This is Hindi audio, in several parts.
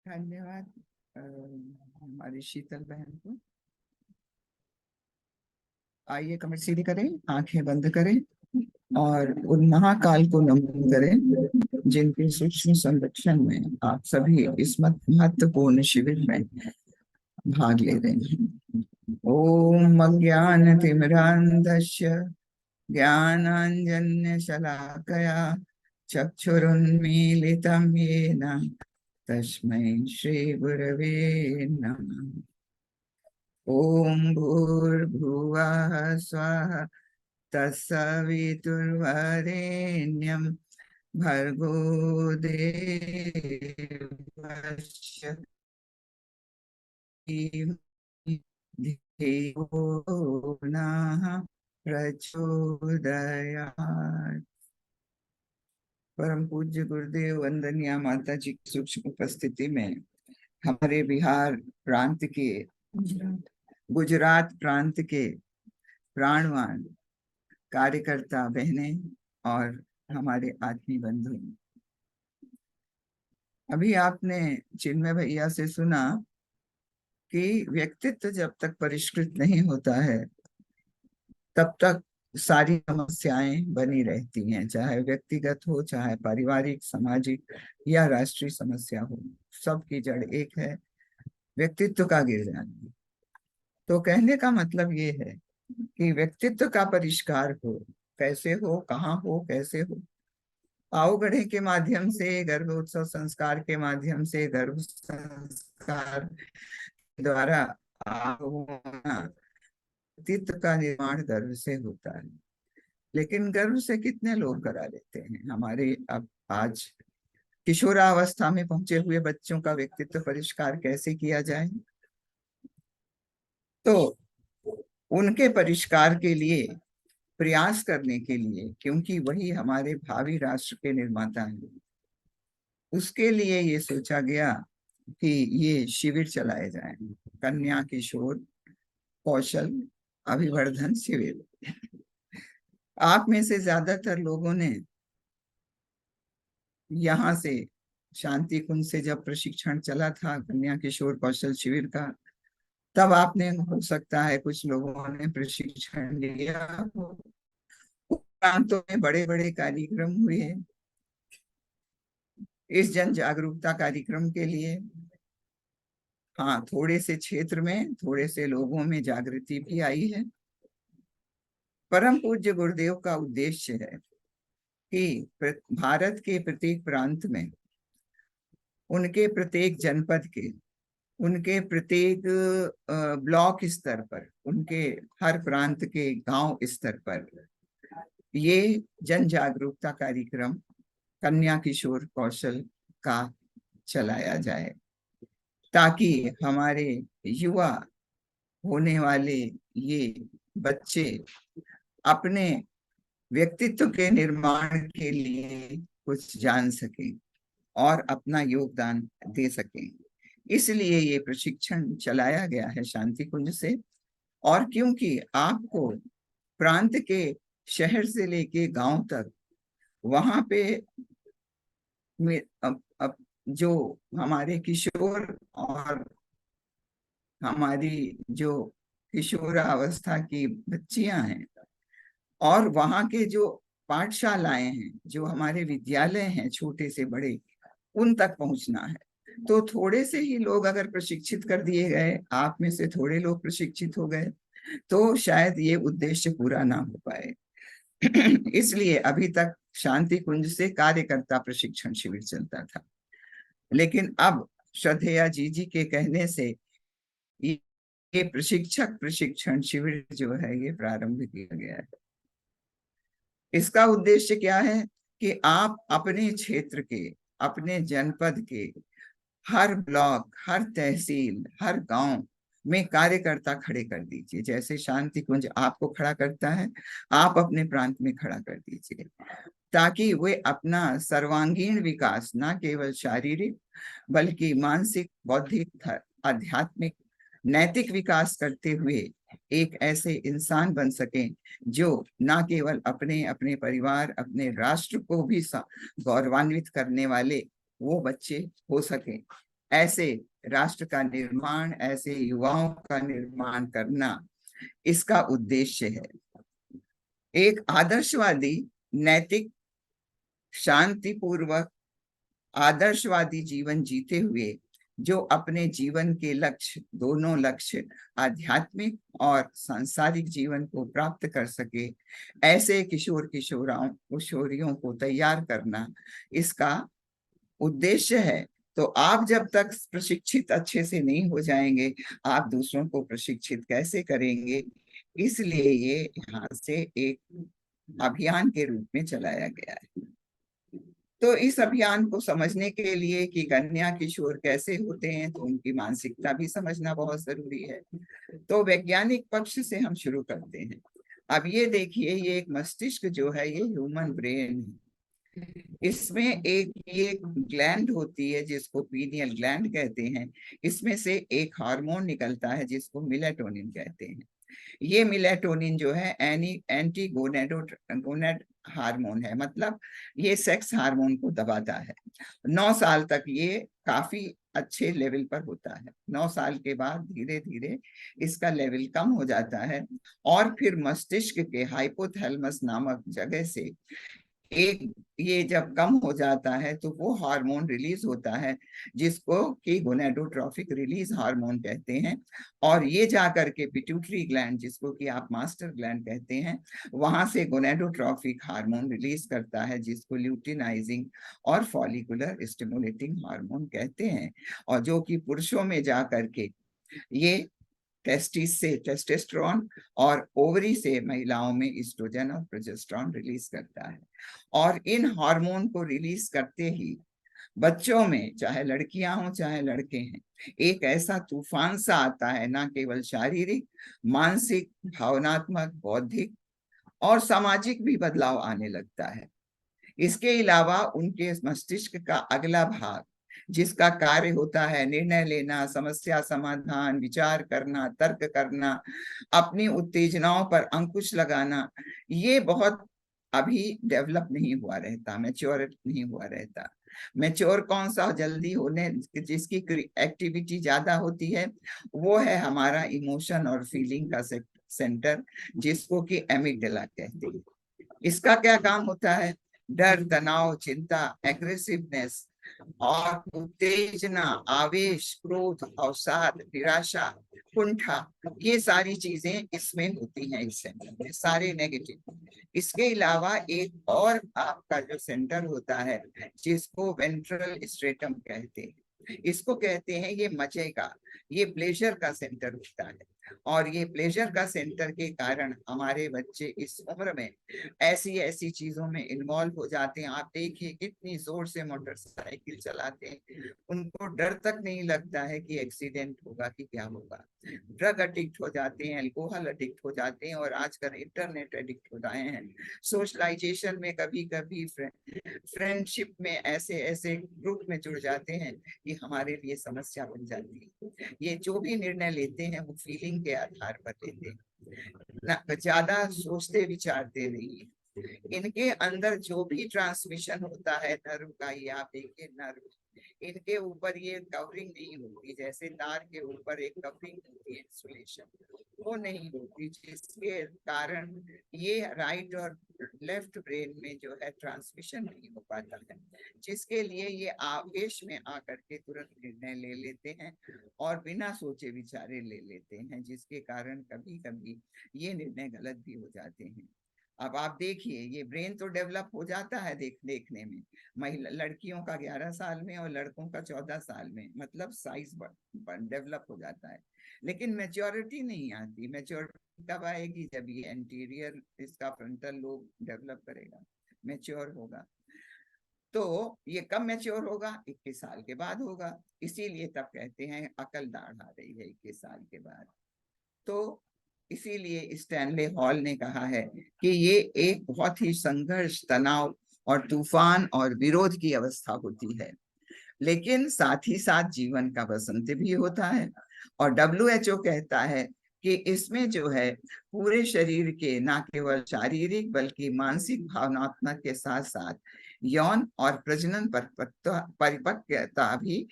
धन्यवाद हमारी शीतल बहन को। आइए कमर सीधी करें, आंखें बंद करें और उन महाकाल को नमन करें जिनके सूक्ष्म संरक्षण में आप सभी इस महत्वपूर्ण शिविर में भाग ले रहे हैं। ओम अज्ञानतिमिरान्धस्य ज्ञानाञ्जन्य शलाकया चक्षुरुन्मीलितं येन तस्मै श्री गुरवे नमः। ओम भूर्भुवः स्वः तत्सवितुर्वरेण्यं भर्गो देवस्य धीमहि धियो नः प्रचोदयात्। परम पूज्य गुरुदेव वंदनीय माता जी की सूक्ष्म उपस्थिति में हमारे बिहार प्रांत के, गुजरात प्रांत के प्राणवान कार्यकर्ता बहने और हमारे आत्मीय बंधु, अभी आपने चिन्मय भैया से सुना कि व्यक्तित्व जब तक परिष्कृत नहीं होता है तब तक सारी समस्याएं बनी रहती हैं, चाहे व्यक्तिगत हो, चाहे पारिवारिक, सामाजिक या राष्ट्रीय समस्या हो। सबकी जड़ एक है, व्यक्तित्व का गिर जाना। तो कहने का मतलब ये है कि व्यक्तित्व का परिष्कार हो, कैसे हो, कहाँ हो, कैसे हो। पावगढ़े के माध्यम से, गर्भोत्सव संस्कार के माध्यम से, गर्भ संस्कार द्वारा होना, व्यक्तित्व का निर्माण गर्भ से होता है। लेकिन गर्भ से कितने लोग करा लेते हैं। हमारे अब आज किशोरावस्था में पहुंचे हुए बच्चों का व्यक्तित्व परिष्कार कैसे किया जाए? तो उनके परिष्कार के लिए, प्रयास करने के लिए, क्योंकि वही हमारे भावी राष्ट्र के निर्माता हैं, उसके लिए ये सोचा गया कि ये शिविर चलाए जाएं, कन्या किशोर कौशल अभिवर्धन शिविर। आप में से ज्यादातर लोगों ने यहाँ से शांति कुंज से जब प्रशिक्षण चला था कन्या किशोर कौशल शिविर का, तब आपने, हो सकता है कुछ लोगों ने प्रशिक्षण लिया हो। प्रांतों में बड़े बड़े कार्यक्रम हुए इस जन जागरूकता कार्यक्रम के लिए। हाँ, थोड़े से क्षेत्र में, थोड़े से लोगों में जागृति भी आई है। परम पूज्य गुरुदेव का उद्देश्य है कि भारत के प्रत्येक प्रांत में, उनके प्रत्येक जनपद के, उनके प्रत्येक ब्लॉक स्तर पर, उनके हर प्रांत के गांव स्तर पर ये जन जागरूकता कार्यक्रम कन्या किशोर कौशल का चलाया जाए, ताकि हमारे युवा होने वाले ये बच्चे अपने व्यक्तित्व के निर्माण के लिए कुछ जान सकें और अपना योगदान दे सकें। इसलिए ये प्रशिक्षण चलाया गया है शांति कुंज से। और क्योंकि आपको प्रांत के शहर से लेके गांव तक वहां पे अब जो हमारे किशोर और हमारी जो किशोरावस्था की बच्चियां हैं और वहां के जो पाठशालाएं हैं, जो हमारे विद्यालय हैं छोटे से बड़े, उन तक पहुंचना है। तो थोड़े से ही लोग अगर प्रशिक्षित कर दिए गए, आप में से थोड़े लोग प्रशिक्षित हो गए, तो शायद ये उद्देश्य पूरा ना हो पाए। इसलिए अभी तक शांति कुंज से कार्यकर्ता प्रशिक्षण शिविर चलता था, लेकिन अब श्रद्धेया जी के कहने से ये प्रशिक्षक प्रशिक्षण शिविर जो है ये प्रारंभ किया गया है। इसका उद्देश्य क्या है कि आप अपने क्षेत्र के, अपने जनपद के हर ब्लॉक, हर तहसील, हर गांव में कार्यकर्ता खड़े कर दीजिए। जैसे शांति कुंज आपको खड़ा करता है, आप अपने प्रांत में खड़ा कर दीजिए, ताकि वे अपना सर्वांगीण विकास, ना केवल शारीरिक बल्कि मानसिक, बौद्धिक, आध्यात्मिक, नैतिक विकास करते हुए एक ऐसे इंसान बन सकें जो ना केवल अपने अपने परिवार, अपने राष्ट्र को भी गौरवान्वित करने वाले वो बच्चे हो सके। ऐसे राष्ट्र का निर्माण, ऐसे युवाओं का निर्माण करना इसका उद्देश्य है। एक आदर्शवादी, नैतिक, शांतिपूर्वक आदर्शवादी जीवन जीते हुए जो अपने जीवन के लक्ष्य, दोनों लक्ष्य, आध्यात्मिक और सांसारिक जीवन को प्राप्त कर सके, ऐसे किशोर किशोरियों को तैयार करना इसका उद्देश्य है। तो आप जब तक प्रशिक्षित अच्छे से नहीं हो जाएंगे, आप दूसरों को प्रशिक्षित कैसे करेंगे? इसलिए ये यहाँ से एक अभियान के रूप में चलाया गया है। तो इस अभियान को समझने के लिए कि कन्या किशोर कैसे होते हैं, तो उनकी मानसिकता भी समझना बहुत जरूरी है। तो वैज्ञानिक पक्ष से हम शुरू करते हैं। अब ये देखिए, ये एक मस्तिष्क जो है, ये ह्यूमन ब्रेन है। इसमें एक ये ग्लैंड होती है जिसको पीनियल ग्लैंड कहते हैं। इसमें से एक हार्मोन निकलता है जिसको मेलाटोनिन कहते हैं। ये मेलाटोनिन जो है एंटी गोनेड हार्मोन है, मतलब ये सेक्स हार्मोन को दबाता है। 9 साल तक ये काफी अच्छे लेवल पर होता है। 9 साल के बाद धीरे धीरे इसका लेवल कम हो जाता है और फिर मस्तिष्क के हाइपोथैलेमस नामक जगह से एक, ये जब कम हो जाता है तो वो हार्मोन रिलीज होता है जिसको कि गोनेडोट्रोफिक रिलीज हार्मोन कहते हैं। और ये जाकर के पिट्यूटरी ग्लैंड, जिसको कि आप मास्टर ग्लैंड कहते हैं, वहां से गोनेडोट्रोफिक हार्मोन रिलीज करता है जिसको ल्यूटिनाइजिंग और फॉलिकुलर स्टिमुलेटिंग हार्मोन कहते हैं। और जो कि पुरुषों में जाकर के ये टेस्टिस से टेस्टोस्टेरोन और ओवरी से महिलाओं में ईस्ट्रोजन और प्रोजेस्टेरोन रिलीज करता है। और इन हार्मोन को रिलीज करते ही बच्चों में, चाहे लड़कियां हो चाहे लड़के हैं, एक ऐसा तूफान सा आता है, ना केवल शारीरिक, मानसिक, भावनात्मक, बौद्धिक और सामाजिक भी बदलाव आने लगता है। इसके अलावा उनके मस्तिष्क का अगला भाग, जिसका कार्य होता है निर्णय लेना, समस्या समाधान, विचार करना, तर्क करना, अपनी उत्तेजनाओं पर अंकुश लगाना, ये बहुत अभी डेवलप नहीं हुआ रहता, मैच्योर नहीं हुआ रहता। मैच्योर कौन सा जल्दी होने, जिसकी एक्टिविटी ज्यादा होती है, वो है हमारा इमोशन और फीलिंग का सेंटर, जिसको कि एमिगडाला कहते हैं। इसका क्या काम होता है? डर, तनाव, चिंता, एग्रेसिवनेस और उत्तेजना, आवेश, क्रोध, अवसाद, निराशा, कुंठा, ये सारी चीजें इसमें होती हैं, इस सेंटर में, सारे नेगेटिव। इसके अलावा एक और आपका जो सेंटर होता है जिसको वेंट्रल स्ट्रेटम कहते हैं, इसको कहते हैं ये मजे का, ये प्लेजर का सेंटर होता है। और ये प्लेजर का सेंटर के कारण हमारे बच्चे इस उम्र में ऐसी ऐसी चीजों में इन्वॉल्व हो जाते हैं। आप देखिए कितनी जोर से मोटरसाइकिल चलाते हैं, उनको डर तक नहीं लगता है कि एक्सीडेंट होगा कि क्या होगा। ड्रग एडिक्ट हो जाते हैं, अल्कोहल एडिक्ट हो जाते हैं और आजकल इंटरनेट एडिक्ट हो रहे हैं। सोशलाइजेशन में कभी कभी फ्रेंडशिप में ऐसे ऐसे ग्रुप में जुड़ जाते हैं कि हमारे लिए समस्या बन जाती है। ये जो भी निर्णय लेते हैं वो फीलिंग के आधार पर लेते हैं, ना ज्यादा सोचते विचारते नहीं है। इनके अंदर जो भी ट्रांसमिशन होता है नर्व का, ये आप देखिए नर्व, इनके ऊपर ये कवरिंग नहीं होती, जैसे तार के ऊपर एक कवरिंग होती है इंसुलेशन, वो नहीं होती, जिसके कारण ये राइट और लेफ्ट ब्रेन में जो है ट्रांसमिशन नहीं हो पाता है, जिसके लिए ये आवेश में आकर के तुरंत निर्णय ले लेते हैं और बिना सोचे विचारे ले लेते हैं, जिसके कारण कभी कभी ये निर्णय गलत भी हो जाते हैं। अब आप देखिए, ये ब्रेन तो डेवलप हो जाता है देखने में, महिला लड़कियों का 11 साल में और लड़कों का 14 साल में, मतलब साइज डेवलप हो जाता है, लेकिन मैच्योरिटी नहीं आती। मैच्योरिटी कब आएगी? जब ये एंटीरियर, इसका फ्रंटल लोब डेवलप करेगा, मैच्योर होगा। तो ये कब मैच्योर होगा? 21 साल के बाद होगा। इसीलिए तब कहते हैं अकल दाढ़ आ रही है 21 साल के बाद। तो इसीलिए स्टैनले हॉल ने कहा है कि ये एक बहुत ही संघर्ष, तनाव और तूफान और विरोध की अवस्था होती है, लेकिन साथ ही साथ जीवन का बसंत भी होता है। और WHO कहता है कि इसमें जो है पूरे शरीर के, ना केवल शारीरिक बल्कि मानसिक, भावनात्मक के साथ साथ यौन और प्रजनन परिपक्वता भी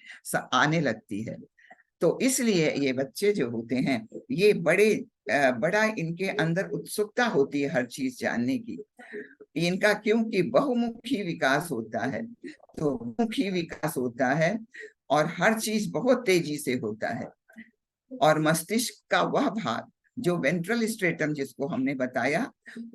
आने लगती है। तो इसलिए ये बच्चे जो होते हैं, ये बड़ा इनके अंदर उत्सुकता होती है हर चीज जानने की। इनका क्योंकि बहुमुखी विकास होता है, तो मुखी विकास होता है और हर चीज बहुत तेजी से होता है। और मस्तिष्क का वह भाग जो वेंट्रल स्ट्रेटम जिसको हमने बताया,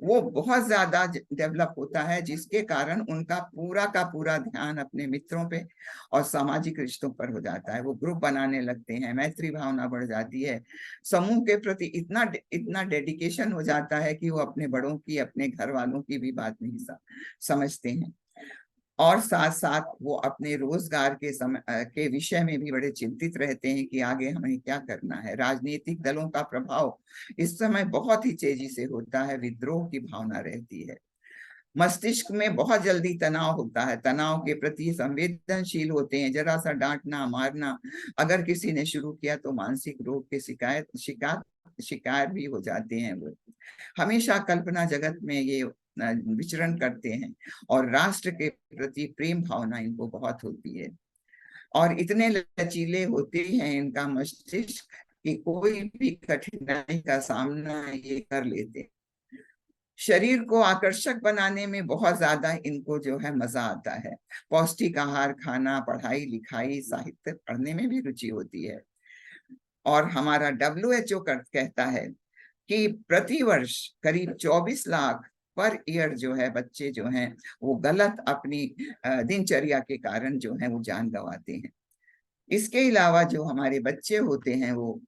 वो बहुत ज्यादा डेवलप होता है, जिसके कारण उनका पूरा का पूरा ध्यान अपने मित्रों पे और सामाजिक रिश्तों पर हो जाता है। वो ग्रुप बनाने लगते हैं, मैत्री भावना बढ़ जाती है, समूह के प्रति इतना इतना डेडिकेशन हो जाता है कि वो अपने बड़ों की, अपने घर वालों की भी बात नहीं समझते हैं। और साथ साथ वो अपने रोजगार के विषय में भी बड़े चिंतित रहते हैं कि आगे हमें क्या करना है। राजनीतिक दलों का प्रभाव इस समय बहुत ही तेजी से होता है, विद्रोह की भावना रहती है। मस्तिष्क में बहुत जल्दी तनाव होता है, तनाव के प्रति संवेदनशील होते हैं। जरा सा डांटना मारना अगर किसी ने शुरू किया तो मानसिक रोग के शिकार भी हो जाते हैं। वो हमेशा कल्पना जगत में ये विचरण करते हैं और राष्ट्र के प्रति प्रेम भावना इनको बहुत होती है। और इतने लचीले होते हैं इनका मस्तिष्क कि कोई भी कठिनाई का सामना ये कर लेते हैं। शरीर को आकर्षक बनाने में बहुत ज्यादा इनको जो है मजा आता है। पौष्टिक आहार खाना, पढ़ाई लिखाई, साहित्य पढ़ने में भी रुचि होती है। और हमारा WHO कहता है कि प्रतिवर्ष करीब 24 लाख पर ईयर जो है बच्चे जो हैं वो गलत अपनी दिनचर्या के कारण जो है वो जान गंवाते हैं। इसके अलावा जो हमारे बच्चे होते हैं वो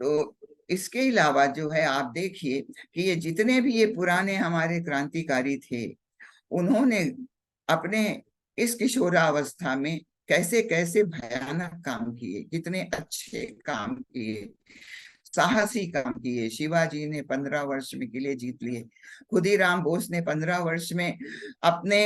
तो इसके अलावा जो है आप देखिए कि ये जितने भी ये पुराने हमारे क्रांतिकारी थे, उन्होंने अपने इस किशोरावस्था में कैसे कैसे भयानक काम किए, कितने अच्छे काम किए, साहसी काम किए। शिवाजी ने 15 वर्ष में किले जीत लिए। खुदीराम बोस ने 15 वर्ष में अपने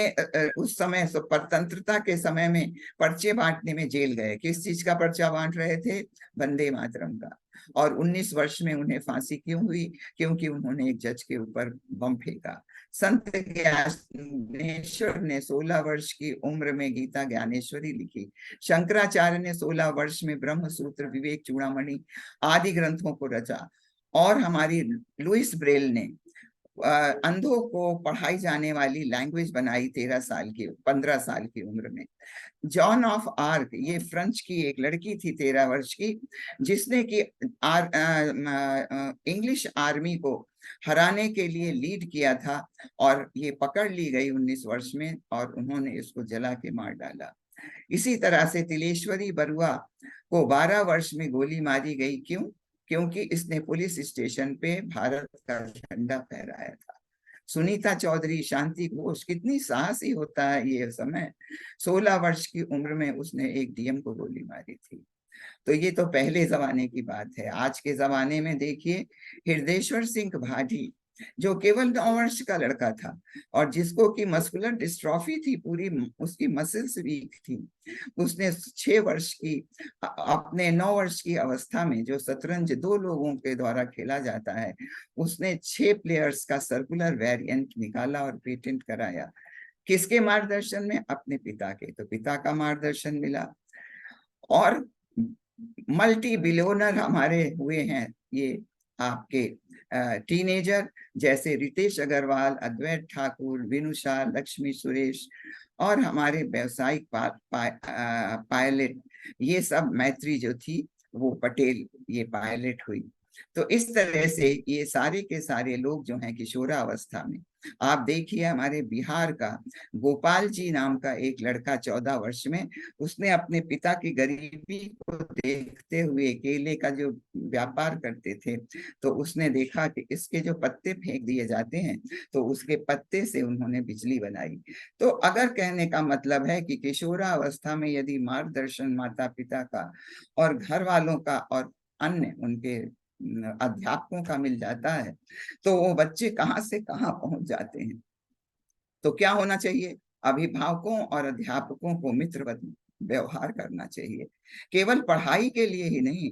उस समय स्वतंत्रता के समय में पर्चे बांटने में जेल गए। किस चीज का पर्चा बांट रहे थे? वंदे मातरम का। और 19 वर्ष में उन्हें फांसी क्यों हुई? क्योंकि उन्होंने एक जज के ऊपर बम फेंका। संत ज्ञानेश्वर ने 16 वर्ष की उम्र में गीता ज्ञानेश्वरी लिखी। शंकराचार्य ने 16 वर्ष में ब्रह्म सूत्र, विवेक चूड़ामणि आदि ग्रंथों को रचा। और हमारी लुइस ब्रेल ने अंधों को पढ़ाई जाने वाली लैंग्वेज बनाई 15 साल की उम्र में। जॉन ऑफ आर्क, ये फ्रेंच की एक लड़की थी 13 वर्ष की, जिसने कि इंग्लिश आर्मी को हराने के लिए लीड किया था। और ये पकड़ ली गई 19 वर्ष में और उन्होंने इसको जला के मार डाला। इसी तरह से तिलेश्वरी बरुआ को 12 वर्ष में गोली मारी गई। क्यों? क्योंकि इसने पुलिस स्टेशन पे भारत का झंडा फहराया था। सुनीता चौधरी, शांति घोष, कितनी साहसी होता है ये समय। 16 वर्ष की उम्र में उसने एक डीएम को गोली मारी थी। तो ये तो पहले जमाने की बात है। आज के जमाने में देखिए हृदयेश्वर सिंह भाटी, जो केवल 9 वर्ष का लड़का था और जिसको की मस्कुलर डिस्ट्रॉफी थी, पूरी उसकी मसल्स वीक थी। उसने 6 वर्ष की अपने 9 वर्ष की अवस्था में, जो शतरंज 2 लोगों के द्वारा खेला जाता है, उसने 6 प्लेयर्स का सर्कुलर वेरिएंट निकाला और पेटेंट कराया। किसके मार्गदर्शन में? अपने पिता के। तो पिता का मार्गदर्शन मिला। और मल्टी बिलियनर हमारे हुए हैं ये आपके टीनेजर, जैसे रितेश अग्रवाल, अद्वैत ठाकुर, विनुषा, लक्ष्मी सुरेश, और हमारे व्यावसायिक पायलट, ये सब मैत्री जो थी वो पटेल, ये पायलट हुई। तो इस तरह से ये सारे के सारे लोग जो हैं किशोरावस्था में। आप देखिए हमारे बिहार का गोपाल जी नाम का एक लड़का 14 वर्ष में, उसने अपने पिता की गरीबी को देखते हुए, केले का जो व्यापार करते थे, तो उसने देखा कि इसके जो पत्ते फेंक दिए जाते हैं तो उसके पत्ते से उन्होंने बिजली बनाई। तो अगर कहने का मतलब है कि किशोरावस्था में यदि मार्गदर्शन माता पिता का और घर वालों का और अन्य उनके अध्यापकों का मिल जाता है, तो वो बच्चे कहाँ से कहाँ पहुंच जाते हैं। तो क्या होना चाहिए? अभिभावकों और अध्यापकों को मित्रवत व्यवहार करना चाहिए। केवल पढ़ाई के लिए ही नहीं,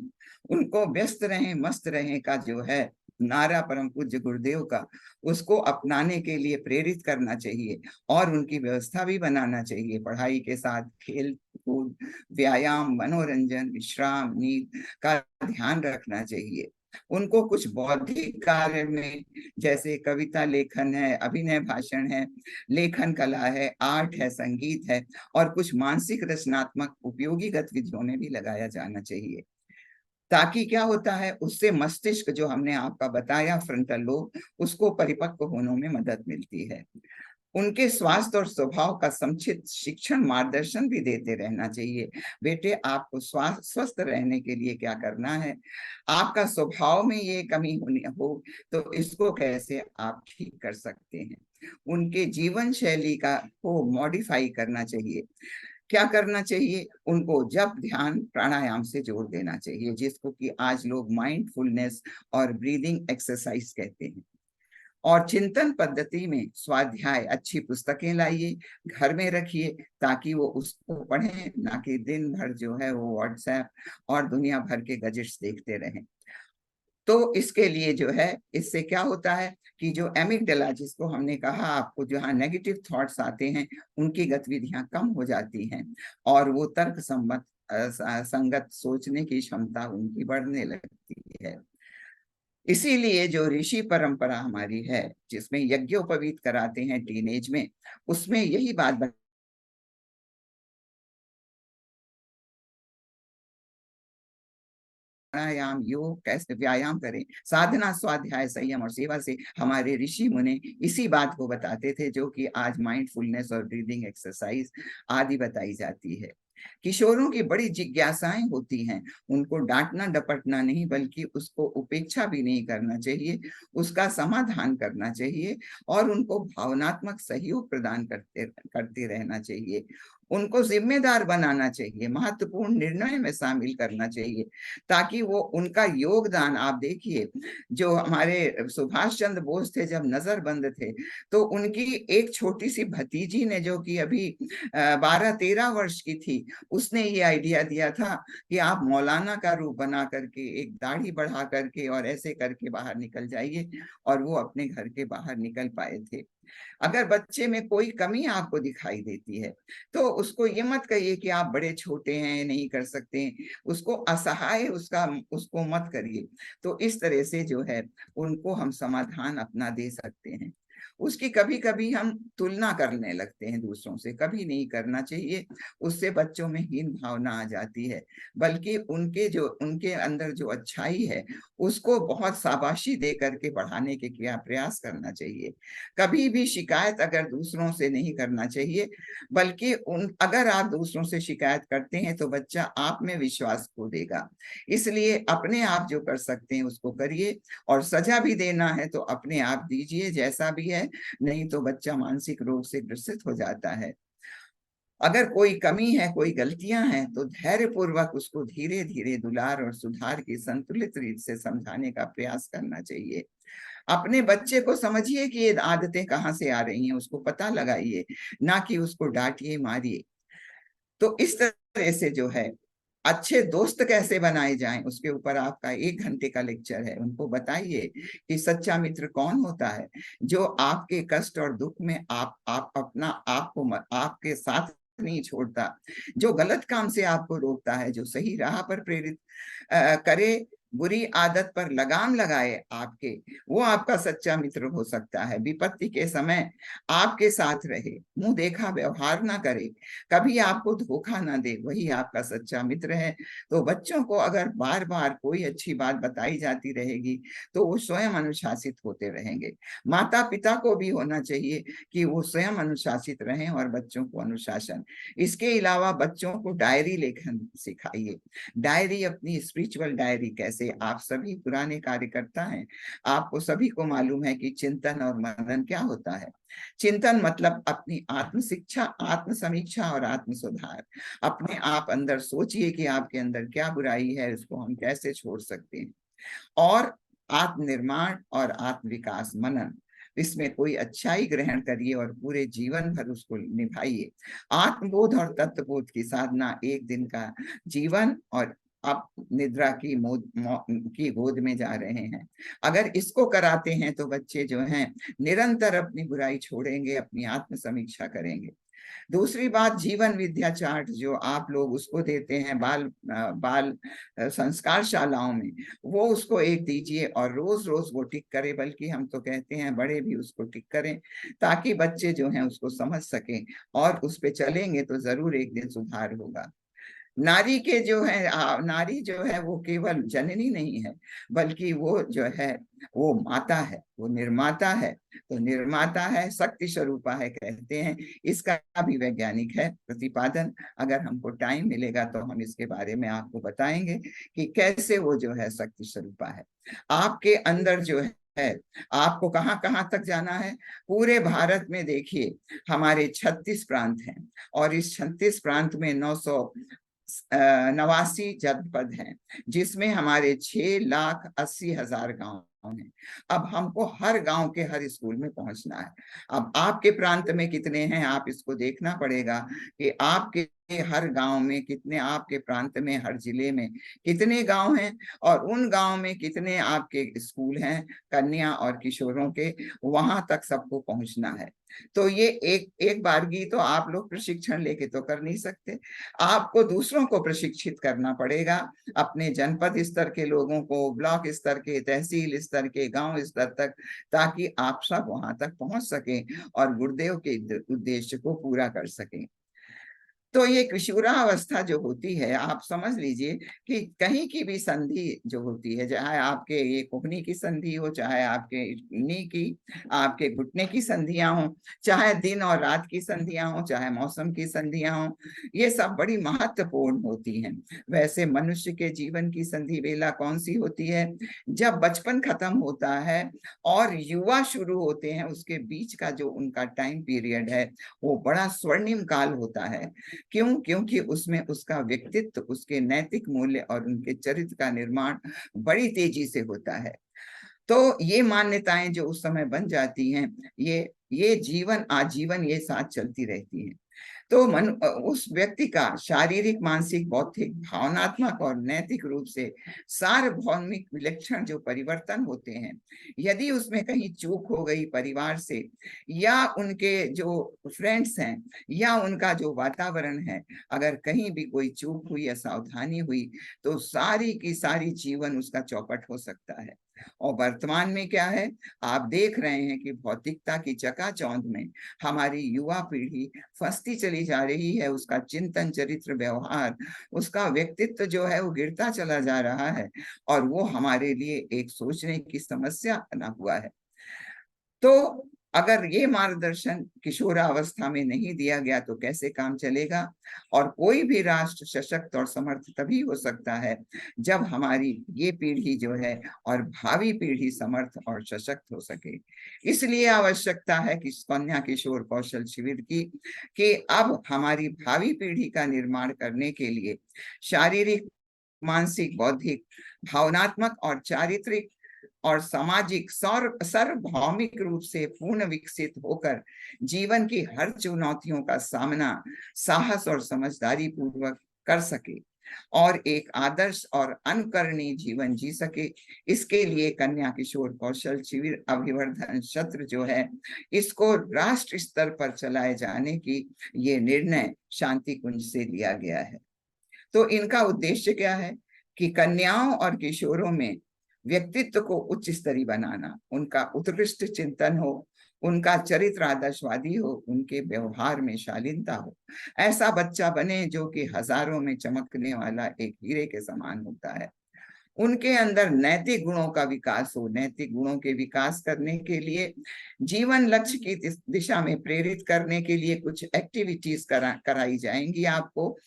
उनको व्यस्त रहें, मस्त रहें का जो है नारा परम पूज्य गुरुदेव का, उसको अपनाने के लिए प्रेरित करना चाहिए और उनकी व्यवस्था भी बनाना चाहिए। पढ़ाई के साथ खेल कूद, व्यायाम, मनोरंजन, विश्राम, नींद का ध्यान रखना चाहिए। उनको कुछ बौद्धिक कार्य में, जैसे कविता लेखन है, अभिनय भाषण है, लेखन कला है, आर्ट है, संगीत है, और कुछ मानसिक रचनात्मक उपयोगी गतिविधियों में भी लगाया जाना चाहिए। ताकि क्या होता है, उससे मस्तिष्क, जो हमने आपका बताया फ्रंटल लोब, उसको परिपक्व होने में मदद मिलती है। उनके स्वास्थ्य और स्वभाव का समुचित शिक्षण मार्गदर्शन भी देते रहना चाहिए। बेटे, आपको स्वस्थ रहने के लिए क्या करना है, आपका स्वभाव में ये कमी होनी हो तो इसको कैसे आप ठीक कर सकते हैं। उनके जीवन शैली का को मॉडिफाई करना चाहिए। क्या करना चाहिए, उनको जप ध्यान प्राणायाम से जोड़ देना चाहिए, जिसको कि आज लोग माइंडफुलनेस और ब्रीदिंग एक्सरसाइज कहते हैं। और चिंतन पद्धति में स्वाध्याय, अच्छी पुस्तकें लाइए, घर में रखिए, ताकि वो उसको पढ़ें, ना कि दिन भर जो है वो व्हाट्सएप और दुनिया भर के गजेट्स देखते रहें। तो इसके लिए जो है, इससे क्या होता है कि जो एमिगडाला, जिसको हमने कहा आपको, जहाँ नेगेटिव थॉट्स आते हैं, उनकी गतिविधियां कम हो जाती हैं और वो तर्क सम्मत संगत सोचने की क्षमता उनकी बढ़ने लगती है। इसीलिए जो ऋषि परंपरा हमारी है, जिसमें यज्ञोपवीत कराते हैं टीनेज में, उसमें यही बात प्राणायाम, योग, कैसे व्यायाम करें, साधना, स्वाध्याय, संयम और सेवा से हमारे ऋषि मुनि इसी बात को बताते थे, जो कि आज माइंडफुलनेस और ब्रीदिंग एक्सरसाइज आदि बताई जाती है। किशोरों की बड़ी जिज्ञासाएं होती हैं, उनको डांटना डपटना नहीं, बल्कि उसको उपेक्षा भी नहीं करना चाहिए, उसका समाधान करना चाहिए और उनको भावनात्मक सहयोग प्रदान करते रहना चाहिए। उनको जिम्मेदार बनाना चाहिए, महत्वपूर्ण निर्णय में शामिल करना चाहिए, ताकि वो उनका योगदान, आप देखिए, जो हमारे सुभाष चंद्र बोस थे, जब नजरबंद थे, तो उनकी एक छोटी सी भतीजी ने, जो कि अभी 12-13 वर्ष की थी, उसने ये आइडिया दिया था कि आप मौलाना का रूप बना करके, एक दाढ़ी बढ़ा करके और ऐसे करके बाहर निकल जाइए, और वो अपने घर के बाहर निकल पाए थे। अगर बच्चे में कोई कमी आपको दिखाई देती है, तो उसको ये मत कहिए कि आप बड़े छोटे हैं, नहीं कर सकते, उसको असहाय उसको मत करिए। तो इस तरह से जो है, उनको हम समाधान अपना दे सकते हैं। उसकी कभी कभी हम तुलना करने लगते हैं दूसरों से, कभी नहीं करना चाहिए, उससे बच्चों में हीन भावना आ जाती है। बल्कि उनके अंदर जो अच्छाई है, उसको बहुत शाबाशी दे करके बढ़ाने के क्या प्रयास करना चाहिए। कभी भी शिकायत अगर दूसरों से नहीं करना चाहिए, बल्कि अगर आप दूसरों से शिकायत करते हैं तो बच्चा आप में विश्वास खो देगा। इसलिए अपने आप जो कर सकते हैं उसको करिए, और सजा भी देना है तो अपने आप दीजिए, जैसा भी है, नहीं तो बच्चा मानसिक रोग से ग्रसित हो जाता है। अगर कोई कमी है, कोई गलतियां हैं, तो धैर्य पूर्वक उसको धीरे धीरे दुलार और सुधार की संतुलित रीत से समझाने का प्रयास करना चाहिए। अपने बच्चे को समझिए कि ये आदतें कहाँ से आ रही हैं, उसको पता लगाइए, ना कि उसको डांटिए मारिए। तो इस तरह से जो है, अच्छे दोस्त कैसे बनाए जाएं, उसके ऊपर आपका 1 घंटे का लेक्चर है। उनको बताइए कि सच्चा मित्र कौन होता है, जो आपके कष्ट और दुख में आप अपना आपके साथ नहीं छोड़ता, जो गलत काम से आपको रोकता है, जो सही राह पर प्रेरित करे, बुरी आदत पर लगाम लगाए आपके, वो आपका सच्चा मित्र हो सकता है। विपत्ति के समय आपके साथ रहे, मुंह देखा व्यवहार ना करे, कभी आपको धोखा ना दे, वही आपका सच्चा मित्र है। तो बच्चों को अगर बार बार कोई अच्छी बात बताई जाती रहेगी, तो वो स्वयं अनुशासित होते रहेंगे। माता पिता को भी होना चाहिए कि वो स्वयं अनुशासित रहें और बच्चों को अनुशासन। इसके अलावा बच्चों को डायरी लेखन सिखाइए। डायरी, अपनी स्पिरिचुअल डायरी, कैसे, आप सभी पुराने कार्यकर्ता हैं, आपको सभी को मालूम है कि चिंतन और मनन क्या होता है। चिंतन मतलब अपनी आत्म शिक्षा, आत्म समीक्षा और आत्म सुधार। अपने आप अंदर सोचिए कि आपके अंदर क्या बुराई है, उसको हम कैसे छोड़ सकते हैं। और आत्मनिर्माण और आत्म विकास, मनन, इसमें कोई अच्छाई ग्रहण करिए और पूरे जीवन भर उसको निभाइए। आत्मबोध और तत्वबोध की साधना एक दिन का जीवन और आप निद्रा की की गोद में जा रहे हैं। अगर इसको कराते हैं तो बच्चे जो हैं निरंतर अपनी बुराई छोड़ेंगे, अपनी आत्म समीक्षा करेंगे। दूसरी बात, जीवन विद्या चार्ट जो आप लोग उसको देते हैं बाल संस्कार शालाओं में, वो उसको एक दीजिए और रोज रोज वो टिक करे, बल्कि हम तो कहते हैं बड़े भी उसको टिक करें, ताकि बच्चे जो हैं उसको समझ सकें, और उस पे चलेंगे तो जरूर एक दिन सुधार होगा। नारी के जो है नारी जो है वो केवल जननी नहीं है, बल्कि वो जो है वो माता है, वो निर्माता है। तो निर्माता है, शक्ति स्वरूपा है कहते हैं, इसका भी वैज्ञानिक है प्रतिपादन। अगर हमको टाइम मिलेगा तो हम इसके बारे में आपको बताएंगे कि कैसे वो जो है शक्ति स्वरूपा है। आपके अंदर जो है आपको कहाँ कहाँ तक जाना है। पूरे भारत में देखिए हमारे 36 प्रांत हैं, और इस 36 प्रांत में 89 जनपद हैं, जिसमें हमारे 6,80,000 गांव हैं। अब हमको हर गांव के हर स्कूल में पहुंचना है। अब आपके प्रांत में कितने हैं आप इसको देखना पड़ेगा कि आपके हर गांव में कितने, आपके प्रांत में हर जिले में कितने गांव हैं, और उन गांव में कितने आपके स्कूल हैं कन्या और किशोरों के, वहां तक सबको पहुंचना है। तो ये एक एक बारगी तो आप लोग प्रशिक्षण लेके तो कर नहीं सकते, आपको दूसरों को प्रशिक्षित करना पड़ेगा, अपने जनपद स्तर के लोगों को, ब्लॉक स्तर के, तहसील स्तर के, गांव स्तर तक, ताकि आप सब वहां तक पहुंच सकें और गुरुदेव के उद्देश्य को पूरा कर सकें। तो ये किशोरावस्था जो होती है, आप समझ लीजिए कि कहीं की भी संधि जो होती है, चाहे आपके ये कोहनी की संधि हो, चाहे आपके नी की, आपके घुटने की संधियां हो, चाहे दिन और रात की संधियां हो, चाहे मौसम की संधियां हो, ये सब बड़ी महत्वपूर्ण होती हैं। वैसे मनुष्य के जीवन की संधि बेला कौन सी होती है? जब बचपन खत्म होता है और युवा शुरू होते हैं, उसके बीच का जो उनका टाइम पीरियड है वो बड़ा स्वर्णिम काल होता है। क्यों? क्योंकि उसमें उसका व्यक्तित्व, उसके नैतिक मूल्य और उनके चरित्र का निर्माण बड़ी तेजी से होता है। तो ये मान्यताएं जो उस समय बन जाती हैं, ये जीवन आजीवन ये साथ चलती रहती हैं। तो उस व्यक्ति का शारीरिक, मानसिक, बौद्धिक, भावनात्मक और नैतिक रूप से सार्वभौमिक विलक्षण जो परिवर्तन होते हैं, यदि उसमें कहीं चूक हो गई परिवार से, या उनके जो फ्रेंड्स हैं, या उनका जो वातावरण है, अगर कहीं भी कोई चूक हुई या सावधानी हुई, तो सारी की सारी जीवन उसका चौपट हो सकता है। और वर्तमान में क्या है, आप देख रहे हैं कि भौतिकता की चकाचौंध में हमारी युवा पीढ़ी फंसती चली जा रही है, उसका चिंतन, चरित्र, व्यवहार, उसका व्यक्तित्व जो है वो गिरता चला जा रहा है, और वो हमारे लिए एक सोचने की समस्या बना हुआ है। तो अगर ये मार्गदर्शन किशोरावस्था में नहीं दिया गया तो कैसे काम चलेगा? और कोई भी राष्ट्र सशक्त और समर्थ तभी हो सकता है जब हमारी ये पीढ़ी जो है और भावी पीढ़ी समर्थ और सशक्त हो सके। इसलिए आवश्यकता है कि कन्या किशोर कौशल शिविर की, कि अब हमारी भावी पीढ़ी का निर्माण करने के लिए शारीरिक, मानसिक, बौद्धिक, भावनात्मक और चारित्रिक और सामाजिक सार्वभौमिक रूप से पूर्ण विकसित होकर जीवन की हर चुनौतियों का सामना साहस और समझदारी पूर्वक कर सके, और एक आदर्श और अनुकरणीय जीवन जी सके। इसके लिए कन्या किशोर कौशल शिविर अभिवर्धन सत्र जो है, इसको राष्ट्र स्तर पर चलाए जाने की ये निर्णय शांति कुंज से लिया गया है। तो इनका उद्देश्य क्या है कि कन्याओं और किशोरों में व्यक्तित्व को उच्च स्तरीय बनाना, उनका उत्कृष्ट चिंतन हो, उनका चरित्र आदर्शवादी हो, उनके व्यवहार में शालीनता हो, ऐसा बच्चा बने जो कि हजारों में चमकने वाला एक हीरे के समान होता है। उनके अंदर नैतिक गुणों का विकास हो। नैतिक गुणों के विकास करने के लिए जीवन लक्ष्य की दिशा में प्रेरित करने के लिए कुछ एक्टिविटीज कराई जाएंगी आपको,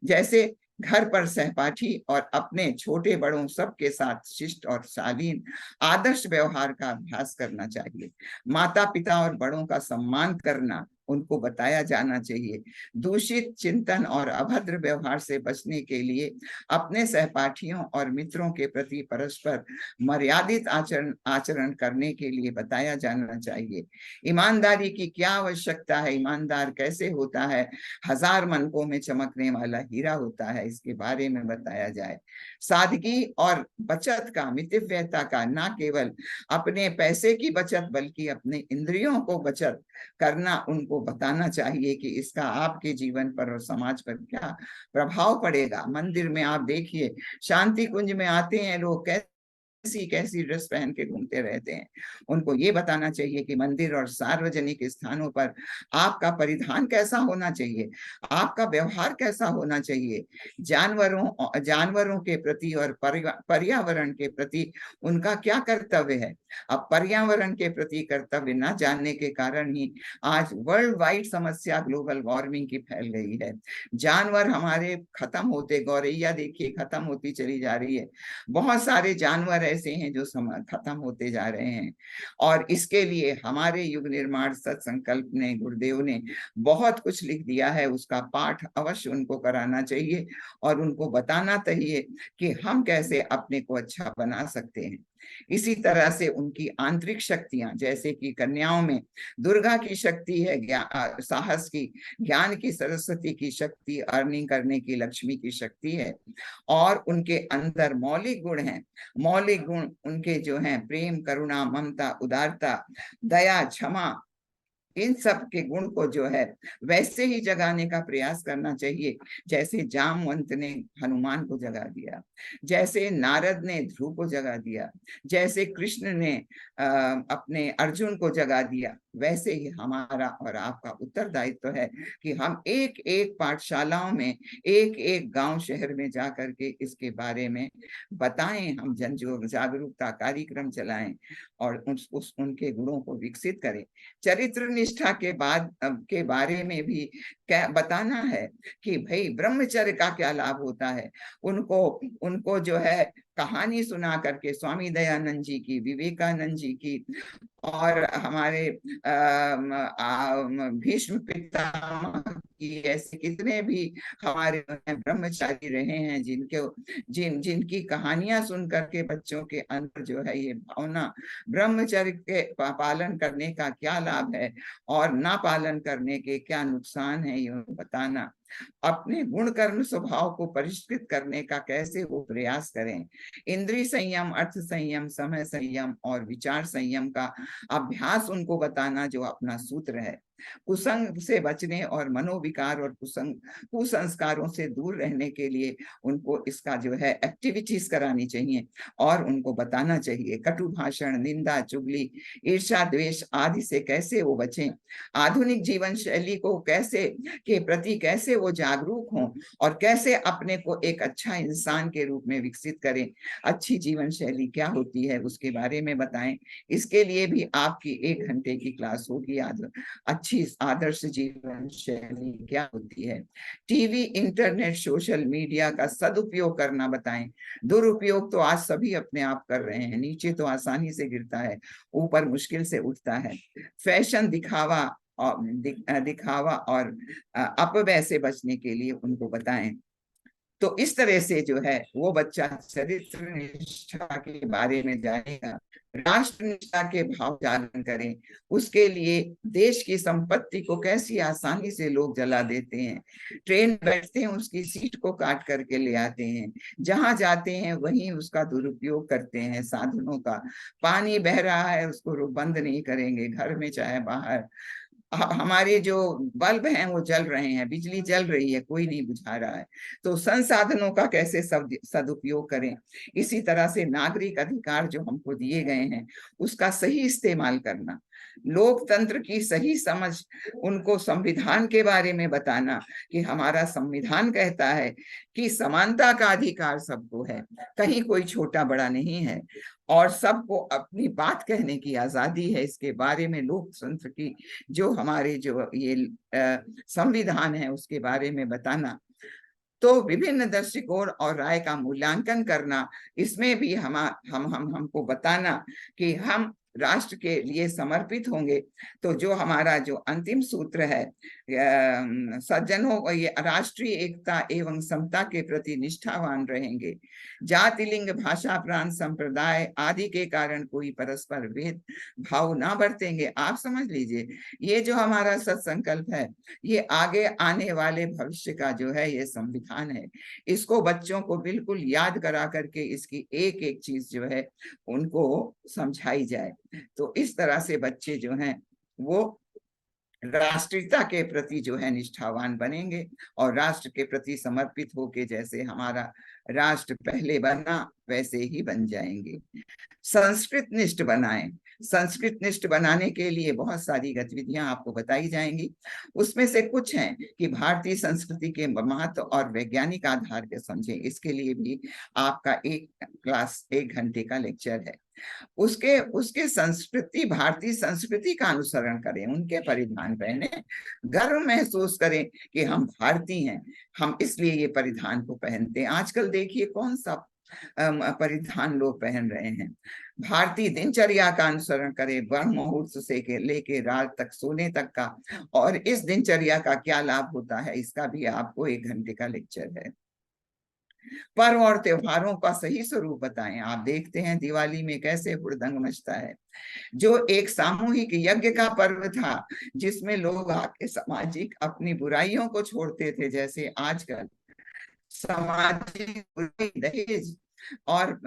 जैसे घर पर सहपाठी और अपने छोटे बड़ों सबके साथ शिष्ट और शालीन आदर्श व्यवहार का अभ्यास करना चाहिए। माता पिता और बड़ों का सम्मान करना उनको बताया जाना चाहिए। दूषित चिंतन और अभद्र व्यवहार से बचने के लिए अपने सहपाठियों और मित्रों के प्रति परस्पर मर्यादित आचरण आचरण करने के लिए बताया जाना चाहिए। ईमानदारी की क्या आवश्यकता है, ईमानदार कैसे होता है, हजार मनकों में चमकने वाला हीरा होता है, इसके बारे में बताया जाए। सादगी और बचत का, मितव्ययता का, ना केवल अपने पैसे की बचत बल्कि अपने इंद्रियों को बचत करना उनको बताना चाहिए कि इसका आपके जीवन पर और समाज पर क्या प्रभाव पड़ेगा। मंदिर में आप देखिए, शांति कुंज में आते हैं लोग, कैसी कैसी ड्रेस पहन के घूमते रहते हैं। उनको ये बताना चाहिए कि मंदिर और सार्वजनिक स्थानों पर आपका परिधान कैसा होना चाहिए, आपका व्यवहार कैसा होना चाहिए। जानवरों के प्रति और पर्यावरण के प्रति उनका क्या कर्तव्य है। अब पर्यावरण के प्रति कर्तव्य न जानने के कारण ही आज वर्ल्ड वाइड समस्या ग्लोबल वार्मिंग की फैल गई है। जानवर हमारे खत्म होते, गौरैया देखिए खत्म होती चली जा रही है। बहुत सारे जानवर ऐसे हैं जो खत्म होते जा रहे हैं। और इसके लिए हमारे युग निर्माण सत्संकल्प ने, गुरुदेव ने बहुत कुछ लिख दिया है, उसका पाठ अवश्य उनको कराना चाहिए और उनको बताना चाहिए कि हम कैसे अपने को अच्छा बना सकते हैं। इसी तरह से उनकी आंतरिक शक्तियां, जैसे कि कन्याओं में दुर्गा की शक्ति है, साहस की, ज्ञान की सरस्वती की शक्ति, अर्निंग करने की लक्ष्मी की शक्ति है, और उनके अंदर मौलिक गुण हैं। मौलिक गुण उनके जो हैं प्रेम, करुणा, ममता, उदारता, दया, क्षमा, इन सब के गुण को जो है वैसे ही जगाने का प्रयास करना चाहिए जैसे जामवंत ने हनुमान को जगा दिया, जैसे नारद ने ध्रुव को जगा दिया, जैसे कृष्ण ने अपने अर्जुन को जगा दिया। वैसे ही हमारा और आपका उत्तरदायित्व है कि हम एक एक पाठशालाओं में, एक एक गांव शहर में जा करके इसके बारे में बताएं, हम जन जागरूकता कार्यक्रम चलाएं और उनके गुणों को विकसित करें। चरित्र निष्ठा के बारे में भी क्या बताना है कि भाई ब्रह्मचर्य का क्या लाभ होता है। उनको उनको जो है कहानी सुना करके, स्वामी दयानंद जी की, विवेकानंद जी की, और हमारे भीष्म पितामह की, ऐसे कितने भी हमारे ब्रह्मचारी रहे हैं जिनकी कहानियां सुन करके बच्चों के अंदर जो है ये भावना, ब्रह्मचर्य के पालन करने का क्या लाभ है और ना पालन करने के क्या नुकसान है, ये बताना। अपने गुण कर्म स्वभाव को परिष्कृत करने का कैसे वो प्रयास करें। इंद्रिय संयम, अर्थ संयम, समय संयम और विचार संयम का अभ्यास उनको बताना जो अपना सूत्र है। कुसंग से बचने और मनोविकार और कुसंस्कारों से दूर रहने के लिए उनको इसका जो है एक्टिविटीज करानी चाहिए और उनको बताना चाहिए। कटु भाषण, निंदा, चुगली, ईर्ष्या, द्वेष आदि से कैसे वो बचें। आधुनिक जीवन शैली को के प्रति कैसे वो जागरूक हों और कैसे अपने को एक अच्छा इंसान के रूप में विकसित करें। अच्छी जीवन शैली क्या होती है उसके बारे में बताएं। इसके लिए भी आपकी 1 घंटे की क्लास होगी। अच्छी आदर्श जीवन शैली क्या होती है। टीवी, इंटरनेट, सोशल मीडिया का सदुपयोग करना बताएं। दुरुपयोग तो आज सभी अपने आप कर रहे हैं, नीचे तो आसानी से गिरता है, ऊपर मुश्किल से उठता है। फैशन, दिखावा और अपव्यय से बचने के लिए उनको बताएं। तो इस तरह से जो है वो बच्चा चरित्र निष्ठा के बारे में जानेगा, राष्ट्र निष्ठा के भाव जागरण करें। उसके लिए देश की संपत्ति को कैसी आसानी से लोग जला देते हैं, ट्रेन बैठते हैं उसकी सीट को काट करके ले आते हैं, जहां जाते हैं वहीं उसका दुरुपयोग करते हैं साधनों का। पानी बह रहा है उसको बंद नहीं करेंगे, घर में चाहे बाहर। हमारे जो बल्ब हैं वो जल रहे हैं, बिजली जल रही है, कोई नहीं बुझा रहा है। तो संसाधनों का कैसे सदुपयोग करें। इसी तरह से नागरिक अधिकार जो हमको दिए गए हैं उसका सही इस्तेमाल करना, लोकतंत्र की सही समझ, उनको संविधान के बारे में बताना कि हमारा संविधान कहता है कि समानता का अधिकार सबको है, कहीं कोई छोटा बड़ा नहीं है और सबको अपनी बात कहने की आजादी है। इसके बारे में लोकतंत्र की जो हमारे जो ये संविधान है उसके बारे में बताना। तो विभिन्न दृष्टिकोण और राय का मूल्यांकन करना, इसमें भी हमको बताना कि हम राष्ट्र के लिए समर्पित होंगे, तो जो हमारा जो अंतिम सूत्र है, सज्जनों, ये राष्ट्रीय एकता एवं समता के प्रति निष्ठावान रहेंगे, जाति लिंग भाषा प्रांत संप्रदाय आदि के कारण कोई परस्पर भेद भाव ना बरतेंगे। आप समझ लीजिए, ये जो हमारा सत्संकल्प है, ये आगे आने वाले भविष्य का जो है ये संविधान है। इसको बच्चों को बिल्कुल याद करा करके इसकी एक एक चीज जो है उनको समझाई जाए, तो इस तरह से बच्चे जो हैं वो राष्ट्रीयता के प्रति जो है निष्ठावान बनेंगे और राष्ट्र के प्रति समर्पित होके जैसे हमारा राष्ट्र पहले बना वैसे ही बन जाएंगे। संस्कृत निष्ठ बनाएं। संस्कृत निष्ठ बनाने के लिए बहुत सारी गतिविधियां आपको बताई जाएंगी। उसमें से कुछ हैं कि भारतीय संस्कृति के महत्व और वैज्ञानिक आधार के समझें। इसके लिए भी आपका एक क्लास 1 घंटे का लेक्चर है। उसके उसके संस्कृति, भारतीय संस्कृति का अनुसरण करें, उनके परिधान पहने, गर्व महसूस करें कि हम भारतीय हैं, हम इसलिए ये परिधान को पहनते हैं। आजकल देखिए कौन सा परिधान लोग पहन रहे हैं। भारतीय दिनचर्या का अनुसरण करें, ब्रह्म मुहूर्त से लेके रात तक सोने तक का, और इस दिनचर्या का क्या लाभ होता है इसका भी आपको 1 घंटे का लेक्चर है। पर्व और त्योहारों का सही स्वरूप बताएं। आप देखते हैं दिवाली में कैसे हुड़दंग मचता है। जो एक सामूहिक यज्ञ का पर्व था जिसमें लोग आके सामाजिक अपनी बुराइयों को छोड़ते थे, जैसे आजकल सामाजिक बुराई, दहेज और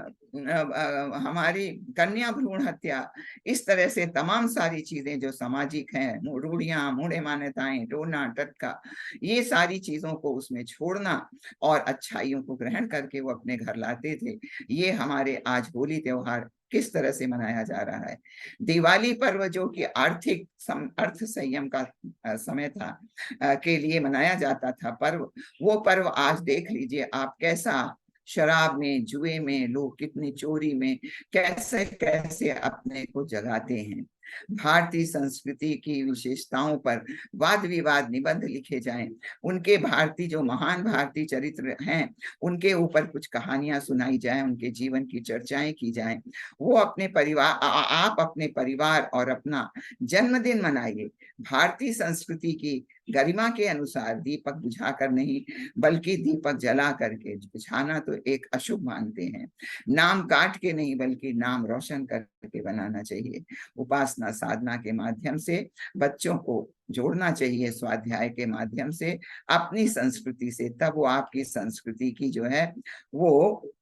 हमारी कन्या भ्रूण हत्या, इस तरह से तमाम सारी चीजें जो सामाजिक हैं, रूढ़ियां, मूढ़े मान्यताएं, टोना टटका, ये सारी चीजों को उसमें छोड़ना और अच्छाइयों को ग्रहण करके वो अपने घर लाते थे। ये हमारे आज होली त्योहार किस तरह से मनाया जा रहा है। दिवाली पर्व जो कि आर्थिक अर्थ संयम का समय था, के लिए मनाया जाता था पर्व, वो पर्व आज देख लीजिए आप कैसा शराब में, जुए में, लोग कितनी चोरी में कैसे कैसे अपने को जगाते हैं। भारतीय संस्कृति की विशेषताओं पर वाद विवाद निबंध लिखे जाएं। उनके भारतीय जो महान भारतीय चरित्र हैं उनके ऊपर कुछ कहानियां सुनाई जाएं, उनके जीवन की चर्चाएं की जाएं। वो अपने परिवार, आप अपने परिवार और अपना जन्मदिन मनाइए। भारतीय संस्कृति की गरिमा के अनुसार दीपक बुझाकर नहीं बल्कि दीपक जला करके, बुझाना तो एक अशुभ मानते हैं, नाम काट के नहीं बल्कि नाम रोशन करके बनाना चाहिए। उपासना साधना के माध्यम से बच्चों को जोड़ना चाहिए, स्वाध्याय के माध्यम से अपनी संस्कृति से, तब वो आपकी संस्कृति की जो है वो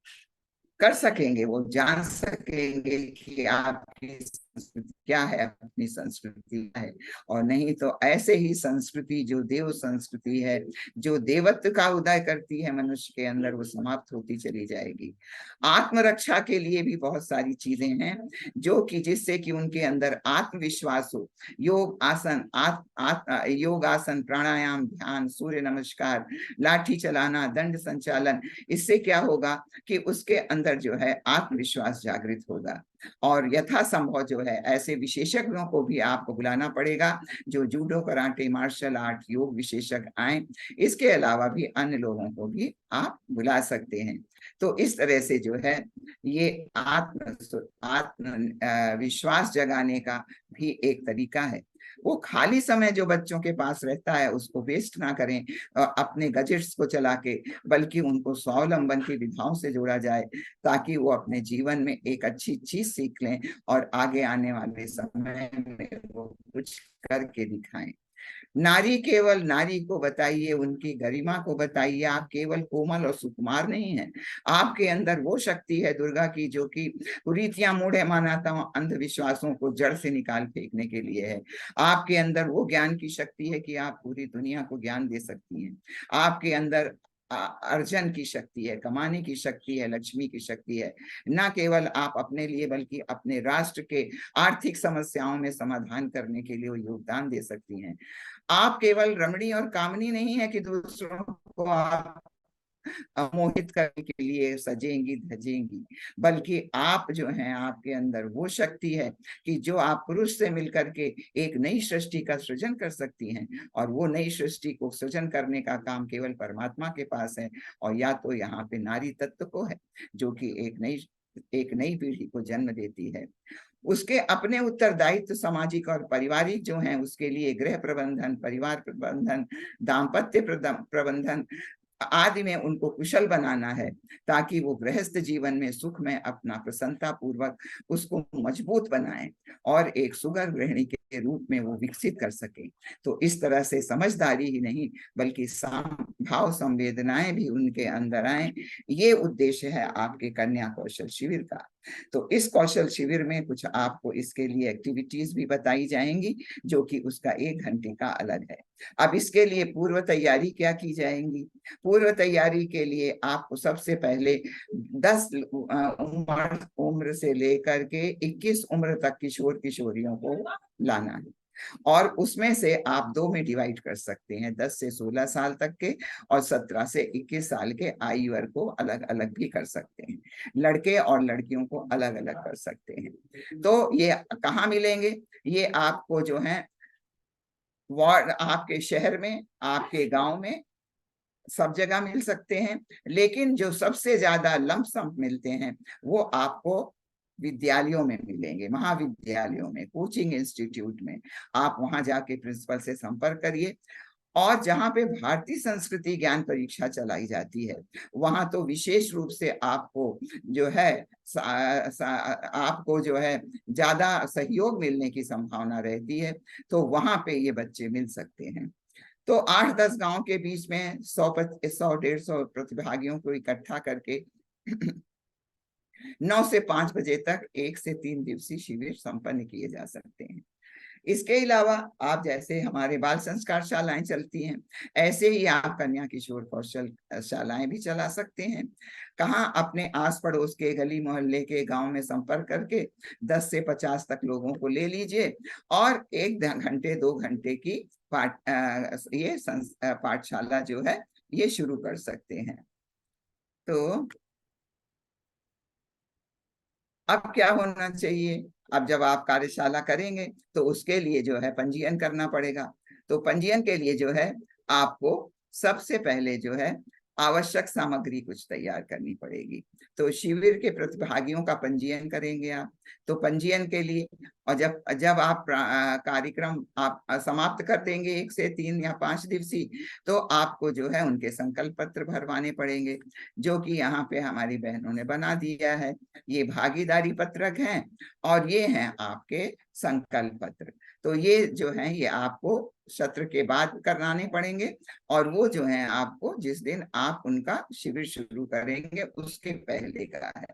कर सकेंगे, वो जान सकेंगे कि आपकी संस्कृति क्या है, अपनी संस्कृति क्या है। और नहीं तो ऐसे ही संस्कृति जो देव संस्कृति है, जो देवत्व का उदय करती है मनुष्य के अंदर, वो समाप्त होती चली जाएगी। आत्मरक्षा के लिए भी बहुत सारी चीजें हैं जो कि जिससे कि उनके अंदर आत्मविश्वास हो। योग आसन, योग आसन, प्राणायाम, ध्यान, सूर्य नमस्कार, लाठी चलाना, दंड संचालन, इससे क्या होगा कि उसके अंदर जो है आत्मविश्वास जागृत होगा। और यथासंभव जो है ऐसे विशेषज्ञों को भी आपको बुलाना पड़ेगा जो जूडो, कराटे, मार्शल आर्ट, योग विशेषज्ञ आए। इसके अलावा भी अन्य लोगों को भी आप बुला सकते हैं। तो इस तरह से जो है ये आत्म विश्वास जगाने का भी एक तरीका है। वो खाली समय जो बच्चों के पास रहता है उसको वेस्ट ना करें अपने गजेट्स को चला के, बल्कि उनको स्वावलंबन की विधाओं से जोड़ा जाए ताकि वो अपने जीवन में एक अच्छी चीज सीख लें और आगे आने वाले समय में वो कुछ करके दिखाएं। नारी केवल नारी को बताइए, उनकी गरिमा को बताइए। आप केवल कोमल और सुकुमार नहीं है, आपके अंदर वो शक्ति है दुर्गा की जो कि कुरीतियां, मूढ़े मान्यताओं, अंधविश्वासों को जड़ से निकाल फेंकने के लिए है। आपके अंदर वो ज्ञान की शक्ति है कि आप पूरी दुनिया को ज्ञान दे सकती हैं। आपके अंदर अर्जन की शक्ति है, कमाने की शक्ति है, लक्ष्मी की शक्ति है। न केवल आप अपने लिए बल्कि अपने राष्ट्र के आर्थिक समस्याओं में समाधान करने के लिए वो योगदान दे सकती हैं। आप केवल रमणी और कामनी नहीं है कि दूसरों को आप मोहित करने के लिए सजेंगी धजेंगी, बल्कि आप जो हैं आपके अंदर वो शक्ति है कि जो आप पुरुष से मिलकर के एक नई सृष्टि का सृजन कर सकती हैं। और वो नई सृष्टि को सृजन करने का काम केवल परमात्मा के पास है, और या तो यहाँ पे नारी तत्व को है जो कि एक नई पीढ़ी को जन्म देती है। उसके अपने उत्तरदायित्व सामाजिक और पारिवारिक जो हैं, उसके लिए गृह प्रबंधन, परिवार प्रबंधन, दाम्पत्य प्रबंधन आदि में उनको कुशल बनाना है, ताकि वो गृहस्थ जीवन में सुख में अपना प्रसन्नता पूर्वक उसको मजबूत बनाएं और एक सुगर गृहिणी के रूप में वो विकसित कर सके। तो इस तरह से समझदारी ही नहीं बल्कि भाव संवेदनाएं भी उनके अंदर आए, ये उद्देश्य है आपके कन्या कौशल शिविर का। तो इस कौशल शिविर में कुछ आपको इसके लिए एक्टिविटीज भी बताई जाएंगी, जो कि उसका 1 घंटे का अलग है। अब इसके लिए पूर्व तैयारी क्या की जाएंगी? पूर्व तैयारी के लिए आपको सबसे पहले 10 उम्र से लेकर के 21 उम्र तक किशोर किशोरियों को लाना है, और उसमें से आप 2 में डिवाइड कर सकते हैं, 10 से 16 साल तक के और 17 से 21 साल के आयु वर्ग को अलग अलग भी कर सकते हैं, लड़के और लड़कियों को अलग अलग कर सकते हैं। तो ये कहाँ मिलेंगे? ये आपको जो है वार्ड, आपके शहर में, आपके गांव में, सब जगह मिल सकते हैं। लेकिन जो सबसे ज्यादा लमसम मिलते हैं वो आपको विद्यालयों में मिलेंगे, महाविद्यालयों में, कोचिंग इंस्टीट्यूट में। आप वहां जाके प्रिंसिपल से संपर्क करिए। और जहाँ पे भारतीय संस्कृति ज्ञान परीक्षा चलाई जाती है, वहां तो विशेष रूप से आपको जो है आपको जो है ज्यादा सहयोग मिलने की संभावना रहती है, तो वहां पे ये बच्चे मिल सकते हैं। तो 8-10 गांव के बीच में 100-150 प्रतिभागियों को इकट्ठा करके 9 से 5 बजे तक 1 से 3 दिवसीय शिविर संपन्न किए जा सकते हैं। इसके अलावा आप जैसे हमारे बाल संस्कार शालाएं चलती हैं, ऐसे ही आप कन्या किशोर कौशल शालाएं भी चला सकते हैं। कहाँ? अपने आस पड़ोस के गली मोहल्ले के गांव में संपर्क करके 10 से 50 तक लोगों को ले लीजिए और 1 घंटे 2 घंटे की पाठशाला जो है ये शुरू कर सकते हैं। तो अब क्या होना चाहिए? अब जब आप कार्यशाला करेंगे तो उसके लिए जो है पंजीयन करना पड़ेगा। तो पंजीयन के लिए जो है आपको सबसे पहले जो है आवश्यक सामग्री कुछ तैयार करनी पड़ेगी। तो शिविर के प्रतिभागियों का पंजीयन करेंगे आप। तो पंजीयन के लिए, और जब जब आप कार्यक्रम आप समाप्त कर देंगे 1 से 3 या 5 दिवसीय, तो आपको जो है उनके संकल्प पत्र भरवाने पड़ेंगे, जो कि यहाँ पे हमारी बहनों ने बना दिया है। ये भागीदारी पत्रक हैं और ये हैं आपके संकल्प पत्र। तो ये जो है ये आपको सत्र के बाद कराने पड़ेंगे, और वो जो है आपको जिस दिन आप उनका शिविर शुरू करेंगे उसके पहले का है।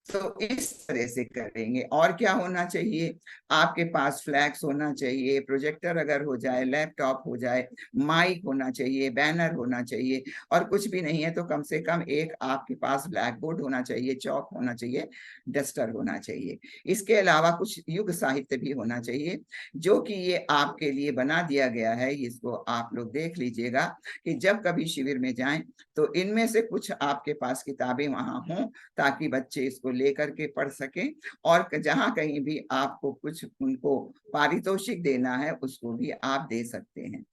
तो इस तरह से करेंगे। और क्या होना चाहिए? आपके पास फ्लैक्स होना चाहिए, प्रोजेक्टर अगर हो जाए, लैपटॉप हो जाए, माइक होना चाहिए, बैनर होना चाहिए, और कुछ भी नहीं है तो कम से कम एक आपके पास ब्लैक बोर्ड होना चाहिए, चौक होना चाहिए, डस्टर होना चाहिए। इसके अलावा कुछ युग साहित्य भी होना चाहिए, जो कि ये आपके लिए बना दिया गया है। इसको आप लोग देख लीजिएगा कि जब कभी शिविर में जाएं तो इनमें से कुछ आपके पास किताबें वहां हों, ताकि बच्चे इसको लेकर के पढ़ सकें, और जहां कहीं भी आपको कुछ उनको पारितोषिक देना है उसको भी आप दे सकते हैं।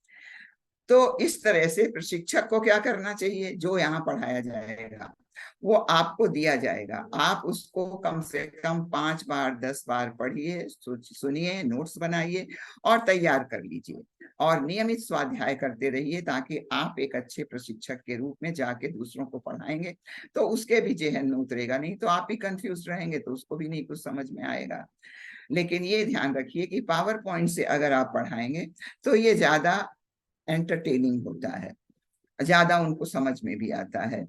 तो इस तरह से प्रशिक्षक को क्या करना चाहिए? जो यहाँ पढ़ाया जाएगा वो आपको दिया जाएगा, आप उसको कम से कम 5 बार 10 बार पढ़िए, सुनिए, नोट्स बनाइए और तैयार कर लीजिए, और नियमित स्वाध्याय करते रहिए, ताकि आप एक अच्छे प्रशिक्षक के रूप में जाके दूसरों को पढ़ाएंगे तो उसके भी जेहन में उतरेगा। नहीं तो आप ही कंफ्यूज रहेंगे तो उसको भी नहीं कुछ समझ में आएगा। लेकिन ये ध्यान रखिए कि पावर पॉइंट से अगर आप पढ़ाएंगे तो ये ज्यादा एंटरटेनिंग होता है, ज्यादा उनको समझ में भी आता है।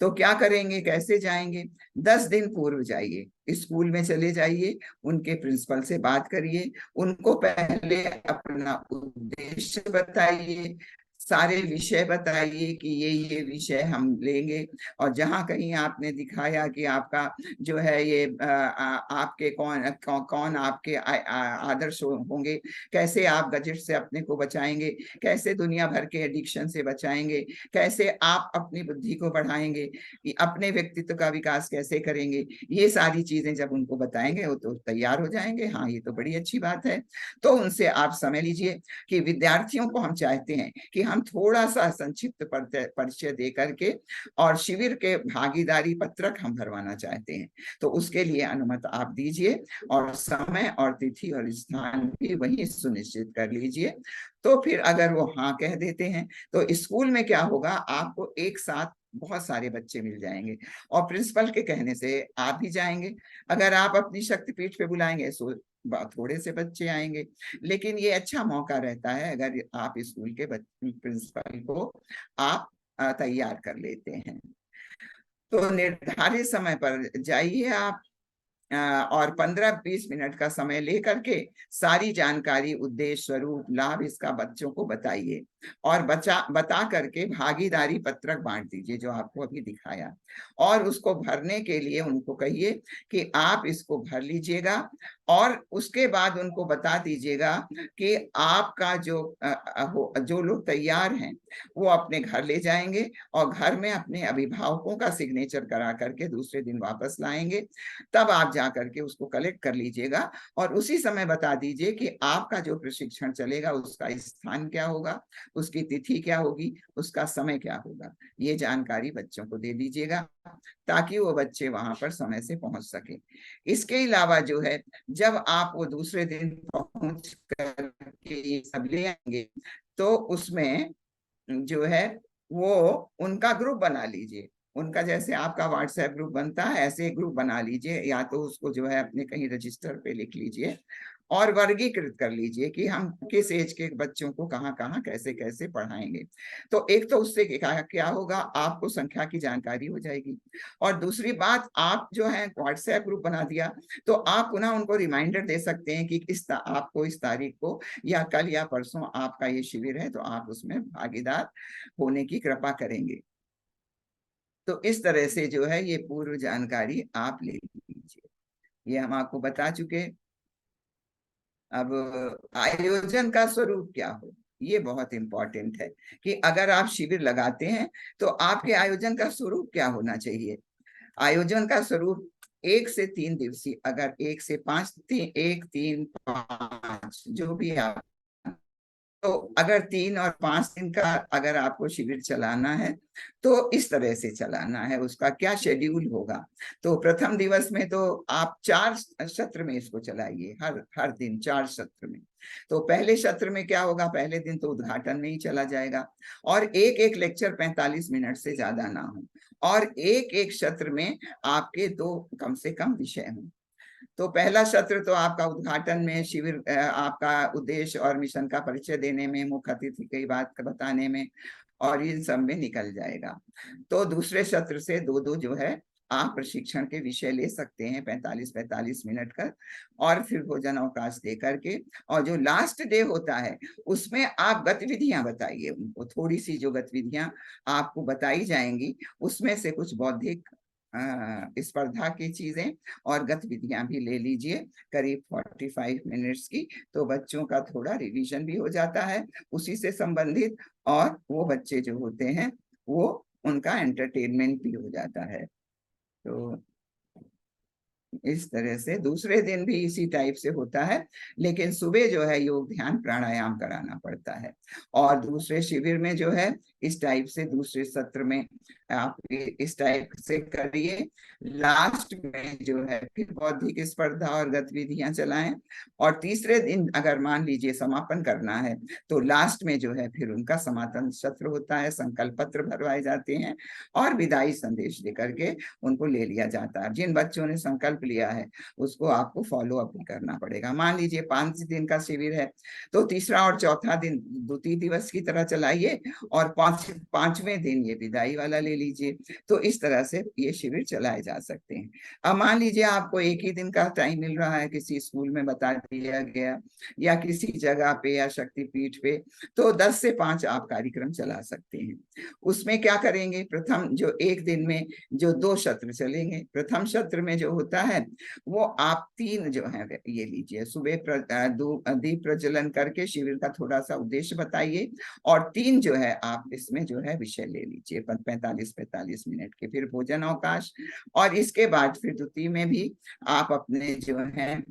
तो क्या करेंगे, कैसे जाएंगे? 10 दिन पूर्व जाइए, स्कूल में चले जाइए, उनके प्रिंसिपल से बात करिए, उनको पहले अपना उद्देश्य बताइए, सारे विषय बताइए कि ये विषय हम लेंगे, और जहां कहीं आपने दिखाया कि आपका जो है ये आपके कौन आपके आदर्श होंगे, कैसे आप गजेट से अपने को बचाएंगे, कैसे दुनिया भर के एडिक्शन से बचाएंगे, कैसे आप अपनी बुद्धि को बढ़ाएंगे, अपने व्यक्तित्व का विकास कैसे करेंगे, ये सारी चीजें जब उनको बताएंगे वो तो तैयार हो जाएंगे। हाँ, ये तो बड़ी अच्छी बात है। तो उनसे आप समय लीजिए कि विद्यार्थियों को हम चाहते हैं कि हम हम थोड़ा सा संक्षिप्त परिचय दे करके और शिविर के भागीदारी पत्रक हम भरवाना चाहते हैं, तो उसके लिए अनुमति आप दीजिए और समय और तिथि और स्थान भी वही सुनिश्चित कर लीजिए। तो फिर अगर वो हाँ कह देते हैं तो स्कूल में क्या होगा, आपको एक साथ बहुत सारे बच्चे मिल जाएंगे और प्रिंसिपल के कहने से आप भी जाएंगे। अगर आप अपनी शक्तिपीठ पे बुलाएंगे तो थोड़े से बच्चे आएंगे, लेकिन ये अच्छा मौका रहता है अगर आप स्कूल के प्रिंसिपल को आप तैयार कर लेते हैं। तो निर्धारित समय पर जाइए आप और 15-20 मिनट का समय लेकर के सारी जानकारी, उद्देश्य, स्वरूप, लाभ इसका बच्चों को बताइए और बता करके भागीदारी पत्रक बांट दीजिए जो आपको अभी दिखाया, और उसको भरने के लिए उनको कहिए कि आप इसको भर लीजिएगा और उसके बाद उनको बता दीजिएगा कि आपका जो लोग तैयार हैं वो अपने घर ले जाएंगे और घर में अपने अभिभावकों का सिग्नेचर करा करके दूसरे दिन वापस लाएंगे। तब आप जा करके उसको कलेक्ट कर लीजिएगा और उसी समय बता दीजिए कि आपका जो प्रशिक्षण चलेगा उसका स्थान क्या होगा, उसकी तिथि क्या होगी, उसका समय क्या होगा। ये जानकारी बच्चों को दे दीजिएगा ताकि वो बच्चे वहां पर समय से पहुंच सके। इसके अलावा जो है, जब आप वो दूसरे दिन पहुंच करके ये सब ले आएंगे तो उसमें जो है वो उनका ग्रुप बना लीजिए। उनका जैसे आपका व्हाट्सएप ग्रुप बनता है ऐसे ग्रुप बना लीजिए, या तो उसको जो है अपने कहीं रजिस्टर पे लिख लीजिए और वर्गीकृत कर लीजिए कि हम किस एज के बच्चों को कहाँ कहाँ कैसे कैसे पढ़ाएंगे। तो एक तो उससे क्या होगा, आपको संख्या की जानकारी हो जाएगी, और दूसरी बात, आप जो है व्हाट्सएप ग्रुप बना दिया तो आप पुनः उनको रिमाइंडर दे सकते हैं कि आपको इस तारीख को या कल या परसों आपका ये शिविर है, तो आप उसमें भागीदार होने की कृपा करेंगे। तो इस तरह से जो है ये पूर्व जानकारी आप ले लीजिए। ये हम आपको बता चुके। अब आयोजन का स्वरूप क्या हो, ये बहुत इंपॉर्टेंट है कि अगर आप शिविर लगाते हैं तो आपके आयोजन का स्वरूप क्या होना चाहिए। आयोजन का स्वरूप 1 से 3 दिवसीय, अगर 1 से 5, 1, 3, 5 जो भी आप, तो अगर 3 और 5 दिन का अगर आपको शिविर चलाना है तो इस तरह से चलाना है। उसका क्या शेड्यूल होगा, तो प्रथम दिवस में तो आप 4 सत्र में इसको चलाइए, हर दिन 4 सत्र में। तो पहले सत्र में क्या होगा, पहले दिन तो उद्घाटन में ही चला जाएगा और एक एक लेक्चर 45 मिनट से ज्यादा ना हो, और एक एक सत्र में आपके 2 कम से कम विषय हों। तो पहला सत्र तो आपका उद्घाटन में शिविर, आपका उद्देश्य और मिशन का परिचय देने में, मुख्य अतिथि की बात बताने में और इन सब में निकल जाएगा। तो दूसरे सत्र से 2-2 जो है आप प्रशिक्षण के विषय ले सकते हैं 45-45 मिनट का, और फिर भोजन अवकाश दे करके, और जो लास्ट डे होता है उसमें आप गतिविधियां बताइए उनको। थोड़ी सी जो गतिविधियां आपको बताई जाएंगी उसमें से कुछ बौद्धिक स्पर्धा की चीजें और गतिविधियां भी ले लीजिए, करीब 45 मिनट्स की। तो बच्चों का थोड़ा रिवीजन भी हो जाता है उसी से संबंधित, और वो बच्चे जो होते हैं वो उनका एंटरटेनमेंट भी हो जाता है। तो इस तरह से दूसरे दिन भी इसी टाइप से होता है, लेकिन सुबह जो है योग ध्यान प्राणायाम कराना पड़ता है। और दूसरे शिविर में जो है इस टाइप से, दूसरे सत्र में आप इस टाइप से करिए। लास्ट में जो है फिर बौद्धिक स्पर्धा और गतिविधियां चलाएं, और तीसरे दिन अगर मान लीजिए समापन करना है तो लास्ट में जो है फिर उनका समापन सत्र होता है, संकल्प पत्र भरवाए जाते हैं और विदाई संदेश देकर के उनको ले लिया जाता है। जिन बच्चों ने संकल्प लिया है उसको आपको फॉलो अप करना पड़ेगा। मान लीजिए 5 दिन का शिविर है तो तीसरा और चौथा दिन द्वितीय दिवस की तरह चलाइए और पांचवें दिन ये विदाई वाला ले लीजिए। तो इस तरह से ये शिविर चलाए जा सकते हैं। अब मान लीजिए आपको एक ही दिन का टाइम मिल रहा है, किसी स्कूल में बता दिया गया या किसी जगह पे या शक्तिपीठ पे, तो 10 से 5 आप कार्यक्रम चला सकते हैं। उसमें क्या करेंगे, प्रथम जो एक दिन में जो 2 सत्र चलेंगे, प्रथम सत्र में जो होता है वो आप 3 जो है ये लीजिए, सुबह दीप प्रज्वलन करके शिविर का थोड़ा सा उद्देश्य बताइए, और 3 जो है आप इसमें जो है विषय ले लीजिए 45-45 मिनट के, फिर भोजन अवकाश, और इसके बाद फिर द्वितीय में भी आप अपने जो है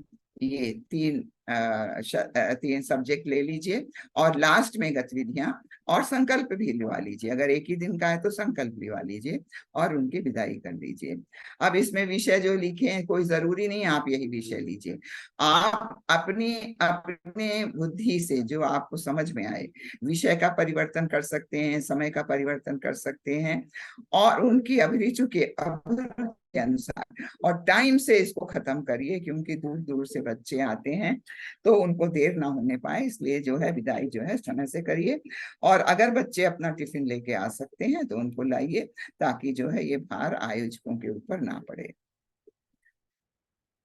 ये 3 3 सब्जेक्ट ले लीजिए और लास्ट में गतिविधियां और संकल्प भी लिवा लीजिए। अगर एक ही दिन का है तो संकल्प लिवा लीजिए और उनकी विदाई कर लीजिए। अब इसमें विषय जो लिखे हैं कोई जरूरी नहीं आप यही विषय लीजिए, आप अपनी अपने बुद्धि से जो आपको समझ में आए विषय का परिवर्तन कर सकते हैं, समय का परिवर्तन कर सकते हैं और उनकी अभिरुचि के अनुसार और टाइम से इसको खत्म करिए, क्योंकि दूर दूर से बच्चे आते हैं तो उनको देर ना होने पाए, इसलिए जो है विदाई जो है समय से करिए। और अगर बच्चे अपना टिफिन लेके आ सकते हैं तो उनको लाइए, ताकि जो है ये भार आयोजकों के ऊपर ना पड़े।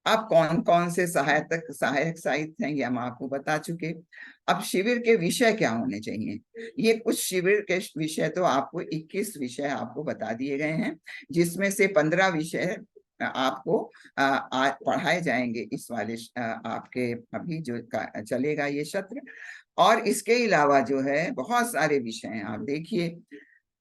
अब कौन कौन से सहायक साहित्य हैं ये हम आपको बता चुके। अब शिविर के विषय क्या होने चाहिए, ये कुछ शिविर के विषय तो आपको 21 विषय आपको बता दिए गए हैं, जिसमें से 15 विषय आपको पढ़ाए जाएंगे इस वाले आपके अभी जो चलेगा ये सत्र। और इसके अलावा जो है बहुत सारे विषय हैं, आप देखिए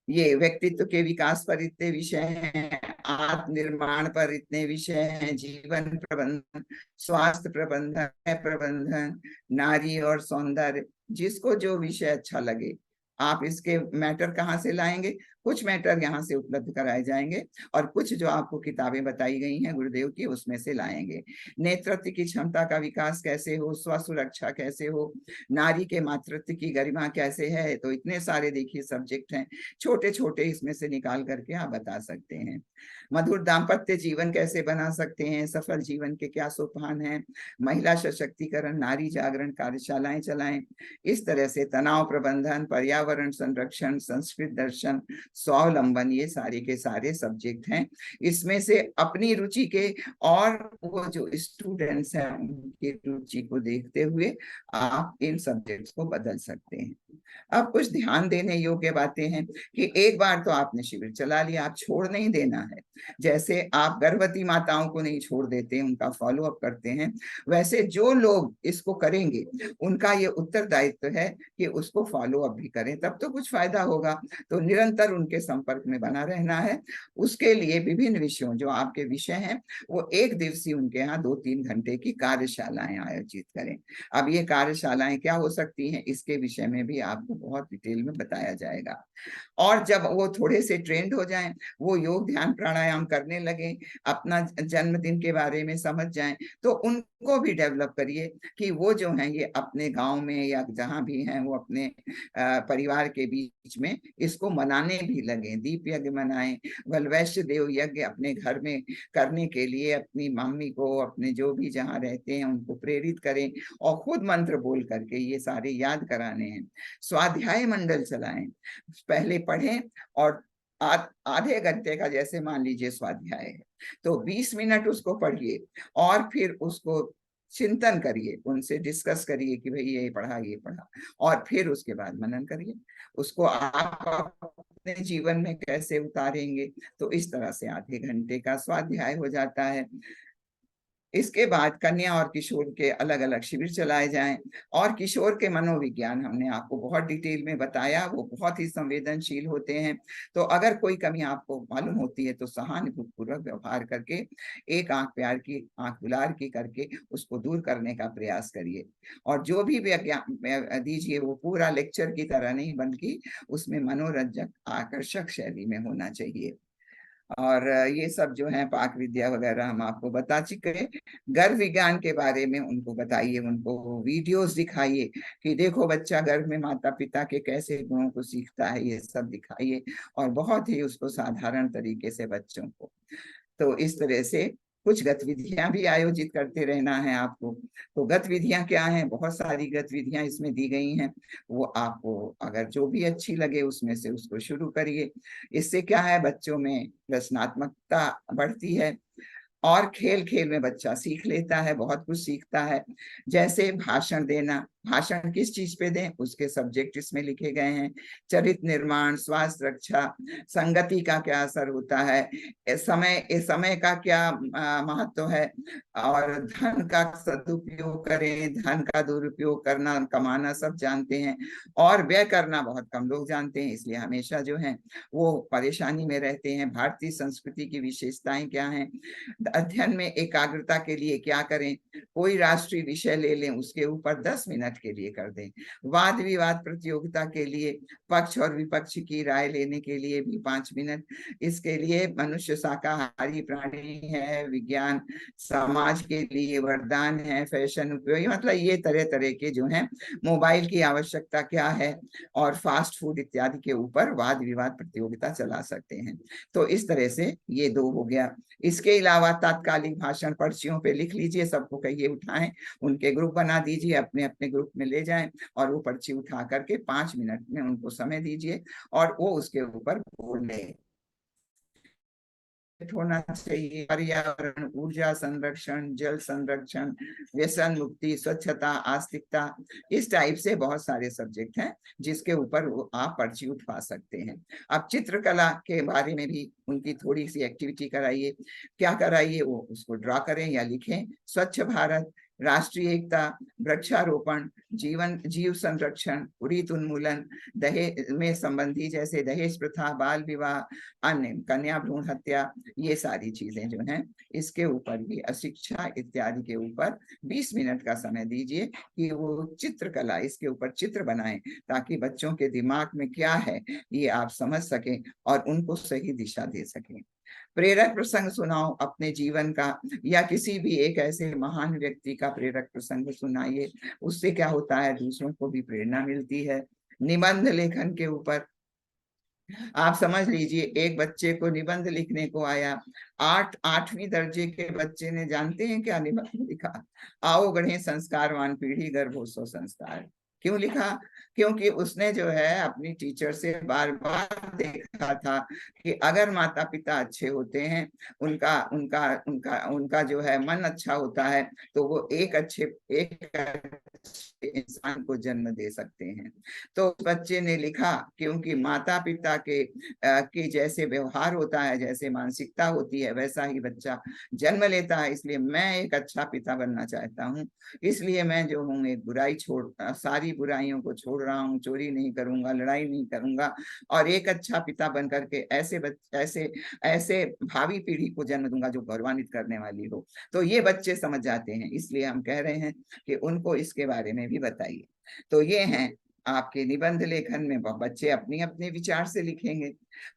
ये व्यक्तित्व के विकास पर इतने विषय हैं, आत्म निर्माण पर इतने विषय हैं, जीवन प्रबंधन, स्वास्थ्य प्रबंधन, प्रबंधन, नारी और सौंदर्य, जिसको जो विषय अच्छा लगे आप इसके मैटर कहाँ से लाएंगे, कुछ मैटर यहाँ से उपलब्ध कराए जाएंगे और कुछ जो आपको किताबें बताई गई हैं गुरुदेव की उसमें से लाएंगे। नेतृत्व की क्षमता का विकास कैसे हो, स्व सुरक्षा कैसे हो, नारी के मातृत्व की गरिमा कैसे है, तो इतने सारे देखिए सब्जेक्ट हैं, छोटे छोटे इसमें से निकाल करके आप बता सकते हैं। मधुर दाम्पत्य जीवन कैसे बना सकते हैं, सफल जीवन के क्या सोपान हैं, महिला सशक्तिकरण, नारी जागरण कार्यशालाएं चलाएं, इस तरह से तनाव प्रबंधन, पर्यावरण संरक्षण, संस्कृत दर्शन, स्वावलंबन, ये सारे के सारे सब्जेक्ट हैं। इसमें से अपनी रुचि के और वो जो स्टूडेंट्स हैं उनकी रुचि को देखते हुए आप इन सब्जेक्ट्स को बदल सकते हैं। अब कुछ ध्यान देने योग्य बातें हैं कि एक बार तो आपने शिविर चला लिया, आप छोड़ नहीं देना है। जैसे आप गर्भवती माताओं को नहीं छोड़ देते, उनका फॉलो अप करते हैं, वैसे जो लोग इसको करेंगे उनका ये उत्तरदायित्व है कि उसको फॉलो अप भी करें, तब तो कुछ फायदा होगा। तो निरंतर उनके संपर्क में बना रहना है। उसके लिए विभिन्न विषयों जो आपके विषय हैं वो एक दिवसीय उनके यहाँ 2-3 घंटे की कार्यशालाएं आयोजित करें। अब ये कार्यशालाएं क्या हो सकती हैं, इसके विषय में भी आपको बहुत डिटेल में बताया जाएगा। और जब वो थोड़े से ट्रेंड हो जाएं, वो योग ध्यान प्राणायाम करने लगे, अपना जन्मदिन के बारे में समझ जाएं, तो उनको भी डेवलप करिए कि वो जो हैं ये अपने गांव में या जहां भी हैं वो अपने परिवार के बीच में इसको मनाने भी लगे। दीप यज्ञ मनाएं, वैश्य देव यज्ञ अपने घर में करने के लिए अपनी मम्मी को, अपने जो भी जहाँ रहते हैं उनको प्रेरित करें और खुद मंत्र बोल करके ये सारे याद कराने हैं। स्वाध्याय मंडल चलाएं, पहले पढ़ें और आधे घंटे का जैसे मान लीजिए स्वाध्याय है तो 20 मिनट उसको पढ़िए और फिर उसको चिंतन करिए, उनसे डिस्कस करिए कि भाई ये पढ़ा और फिर उसके बाद मनन करिए, उसको आप अपने जीवन में कैसे उतारेंगे। तो इस तरह से आधे घंटे का स्वाध्याय हो जाता है। इसके बाद कन्या और किशोर के अलग अलग शिविर चलाए जाएं और किशोर के मनोविज्ञान हमने आपको बहुत डिटेल में बताया, वो बहुत ही संवेदनशील होते हैं। तो अगर कोई कमी आपको मालूम होती है तो सहानुभूतिपूर्वक व्यवहार करके एक आंख प्यार की, आंख दुलार की करके उसको दूर करने का प्रयास करिए। और जो भी व्याख्यान दीजिए वो पूरा लेक्चर की तरह नहीं बल्कि उसमें मनोरंजक आकर्षक शैली में होना चाहिए। और ये सब जो है पाक विद्या वगैरह हम आपको बता चुके हैं। गर्भ विज्ञान के बारे में उनको बताइए, उनको वीडियोस दिखाइए कि देखो बच्चा गर्भ में माता पिता के कैसे गुणों को सीखता है, ये सब दिखाइए और बहुत ही उसको साधारण तरीके से बच्चों को। तो इस तरह से कुछ गतिविधियां भी आयोजित करते रहना है आपको। तो गतिविधियां क्या हैं, बहुत सारी गतिविधियां इसमें दी गई हैं, वो आपको अगर जो भी अच्छी लगे उसमें से उसको शुरू करिए। इससे क्या है, बच्चों में रचनात्मकता बढ़ती है और खेल खेल में बच्चा सीख लेता है, बहुत कुछ सीखता है। जैसे भाषण देना, भाषण किस चीज पे दें उसके सब्जेक्ट इसमें लिखे गए हैं। चरित्र निर्माण, स्वास्थ्य रक्षा, संगति का क्या असर होता है, समय का क्या महत्व है, और धन का सदुपयोग करें, धन का दुरुपयोग करना, कमाना सब जानते हैं और व्यय करना बहुत कम लोग जानते हैं, इसलिए हमेशा जो है वो परेशानी में रहते हैं। भारतीय संस्कृति की विशेषताएं क्या हैं, अध्ययन में एकाग्रता के लिए क्या करें, कोई राष्ट्रीय विषय ले लें, उसके ऊपर 10 मिनट के लिए कर दें। वाद विवाद प्रतियोगिता के लिए पक्ष और विपक्ष की राय लेने के लिए भी 5 मिनट। इसके लिए मनुष्य शाकाहारी प्राणी है, विज्ञान समाज के लिए वरदान है, फैशन उपयोगी, मतलब ये तरह तरह के जो है, मोबाइल की आवश्यकता क्या है, और फास्ट फूड इत्यादि के ऊपर वाद विवाद प्रतियोगिता चला सकते हैं। तो इस तरह से ये 2 हो गया। इसके अलावा तात्कालिक भाषण पर्चियों पे लिख लीजिए, सबको कहिए उठाएं, उनके ग्रुप बना दीजिए, अपने अपने ग्रुप में ले जाएं और वो पर्ची उठा करके 5 मिनट में उनको समय दीजिए और वो उसके ऊपर बोले। होना चाहिए पर्यावरण, ऊर्जा संरक्षण, जल संरक्षण, व्यसन मुक्ति, स्वच्छता, आस्तिकता, इस टाइप से बहुत सारे सब्जेक्ट हैं जिसके ऊपर वो आप पर्ची उठवा सकते हैं। अब चित्रकला के बारे में भी उनकी थोड़ी सी एक्टिविटी कराइए। क्या कराइए, वो उसको ड्रा करें या लिखें। स्वच्छ भारत, राष्ट्रीय एकता, वृक्षारोपण, जीव संरक्षण, कुरीत उन्मूलन, दहेज में संबंधी जैसे दहेज प्रथा, बाल विवाह, अन्य कन्या भ्रूण हत्या, ये सारी चीजें जो हैं, इसके ऊपर भी अशिक्षा इत्यादि के ऊपर 20 मिनट का समय दीजिए कि वो चित्रकला, इसके ऊपर चित्र बनाएं, ताकि बच्चों के दिमाग में क्या है ये आप समझ सकें और उनको सही दिशा दे सकें। प्रेरक प्रसंग सुनाओ अपने जीवन का, या किसी भी एक ऐसे महान व्यक्ति का प्रेरक प्रसंग सुनाइए। उससे क्या होता है, दूसरों को भी प्रेरणा मिलती है। निबंध लेखन के ऊपर आप समझ लीजिए, एक बच्चे को निबंध लिखने को आया, 8वीं दर्जे के बच्चे ने, जानते हैं क्या निबंध लिखा? आओ गढ़े संस्कारवान पीढ़ी, गर्भ सो संस्कार। क्यों लिखा? क्योंकि उसने जो है अपनी टीचर से बार बार देखा था कि अगर माता पिता अच्छे होते हैं, उनका उनका उनका उनका जो है मन अच्छा होता है, तो वो एक अच्छे इंसान को जन्म दे सकते हैं। तो बच्चे ने लिखा, क्योंकि माता पिता के जैसे व्यवहार होता है, जैसे मानसिकता होती है, वैसा ही बच्चा जन्म लेता है। इसलिए मैं एक अच्छा पिता बनना चाहता हूँ, इसलिए मैं जो हूँ एक सारी बुराइयों को छोड़ रहा हूँ, चोरी नहीं करूंगा, लड़ाई नहीं करूंगा, और एक अच्छा पिता बन करके ऐसे ऐसे भावी पीढ़ी को जन्म दूंगा जो गौरवान्वित करने वाली हो। तो ये बच्चे समझ जाते हैं, इसलिए हम कह रहे हैं कि उनको इसके बारे में भी बताइए। तो ये हैं आपके निबंध लेखन में, बच्चे अपनी अपने विचार से लिखेंगे।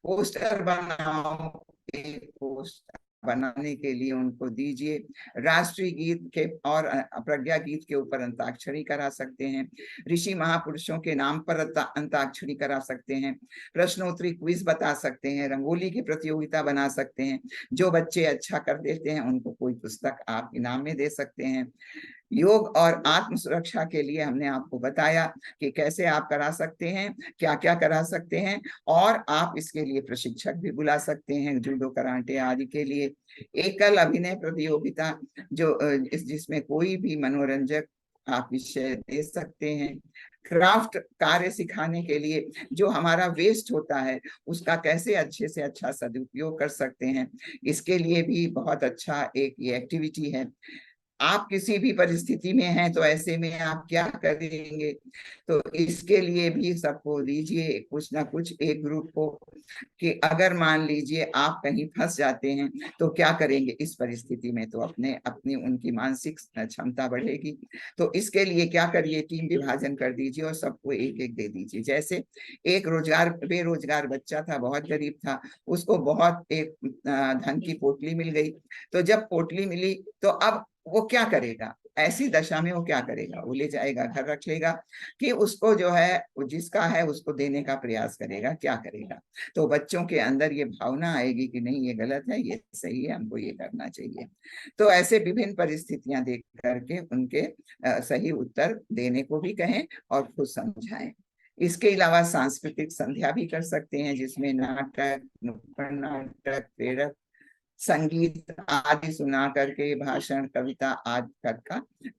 पोस्टर बनाओ, पोस्टर बनाने के लिए उनको दीजिए। राष्ट्रीय गीत के और प्रज्ञा गीत के ऊपर अंताक्षरी करा सकते हैं। ऋषि महापुरुषों के नाम पर अंताक्षरी करा सकते हैं। प्रश्नोत्तरी क्विज बता सकते हैं। रंगोली की प्रतियोगिता बना सकते हैं। जो बच्चे अच्छा कर देते हैं उनको कोई पुस्तक आप इनाम में दे सकते हैं। योग और आत्म सुरक्षा के लिए हमने आपको बताया कि कैसे आप करा सकते हैं, क्या क्या करा सकते हैं, और आप इसके लिए प्रशिक्षक भी बुला सकते हैं, जूडो कराटे आदि के लिए। एकल अभिनय प्रतियोगिता जिसमें कोई भी मनोरंजक आप विषय दे सकते हैं। क्राफ्ट कार्य सिखाने के लिए जो हमारा वेस्ट होता है उसका कैसे अच्छे से अच्छा सदुपयोग कर सकते हैं, इसके लिए भी बहुत अच्छा एक ये एक्टिविटी है। आप किसी भी परिस्थिति में हैं तो ऐसे में आप क्या करेंगे, तो इसके लिए भी सबको दीजिए कुछ ना कुछ एक ग्रुप को, कि अगर मान लीजिए आप कहीं फंस जाते हैं तो क्या करेंगे इस परिस्थिति में, तो अपनी उनकी मानसिक क्षमता बढ़ेगी। तो इसके लिए क्या करिए, टीम विभाजन कर दीजिए और सबको एक एक दे दीजिए। जैसे एक बेरोजगार बच्चा था, बहुत गरीब था, उसको बहुत एक धन की पोटली मिल गई। तो जब पोटली मिली तो अब वो क्या करेगा, ऐसी दशा में वो क्या करेगा, वो ले जाएगा, घर रख लेगा, कि उसको जो है जिसका है उसको देने का प्रयास करेगा, क्या करेगा? तो बच्चों के अंदर ये भावना आएगी कि नहीं ये गलत है, ये सही है, हमको ये करना चाहिए। तो ऐसे विभिन्न परिस्थितियां देख करके उनके सही उत्तर देने को भी कहें और खुद समझाएं। इसके अलावा सांस्कृतिक संध्या भी कर सकते हैं, जिसमें नाटक, नुक्कड़ नाटक, प्रेरक संगीत आदि सुना करके, भाषण, कविता आदि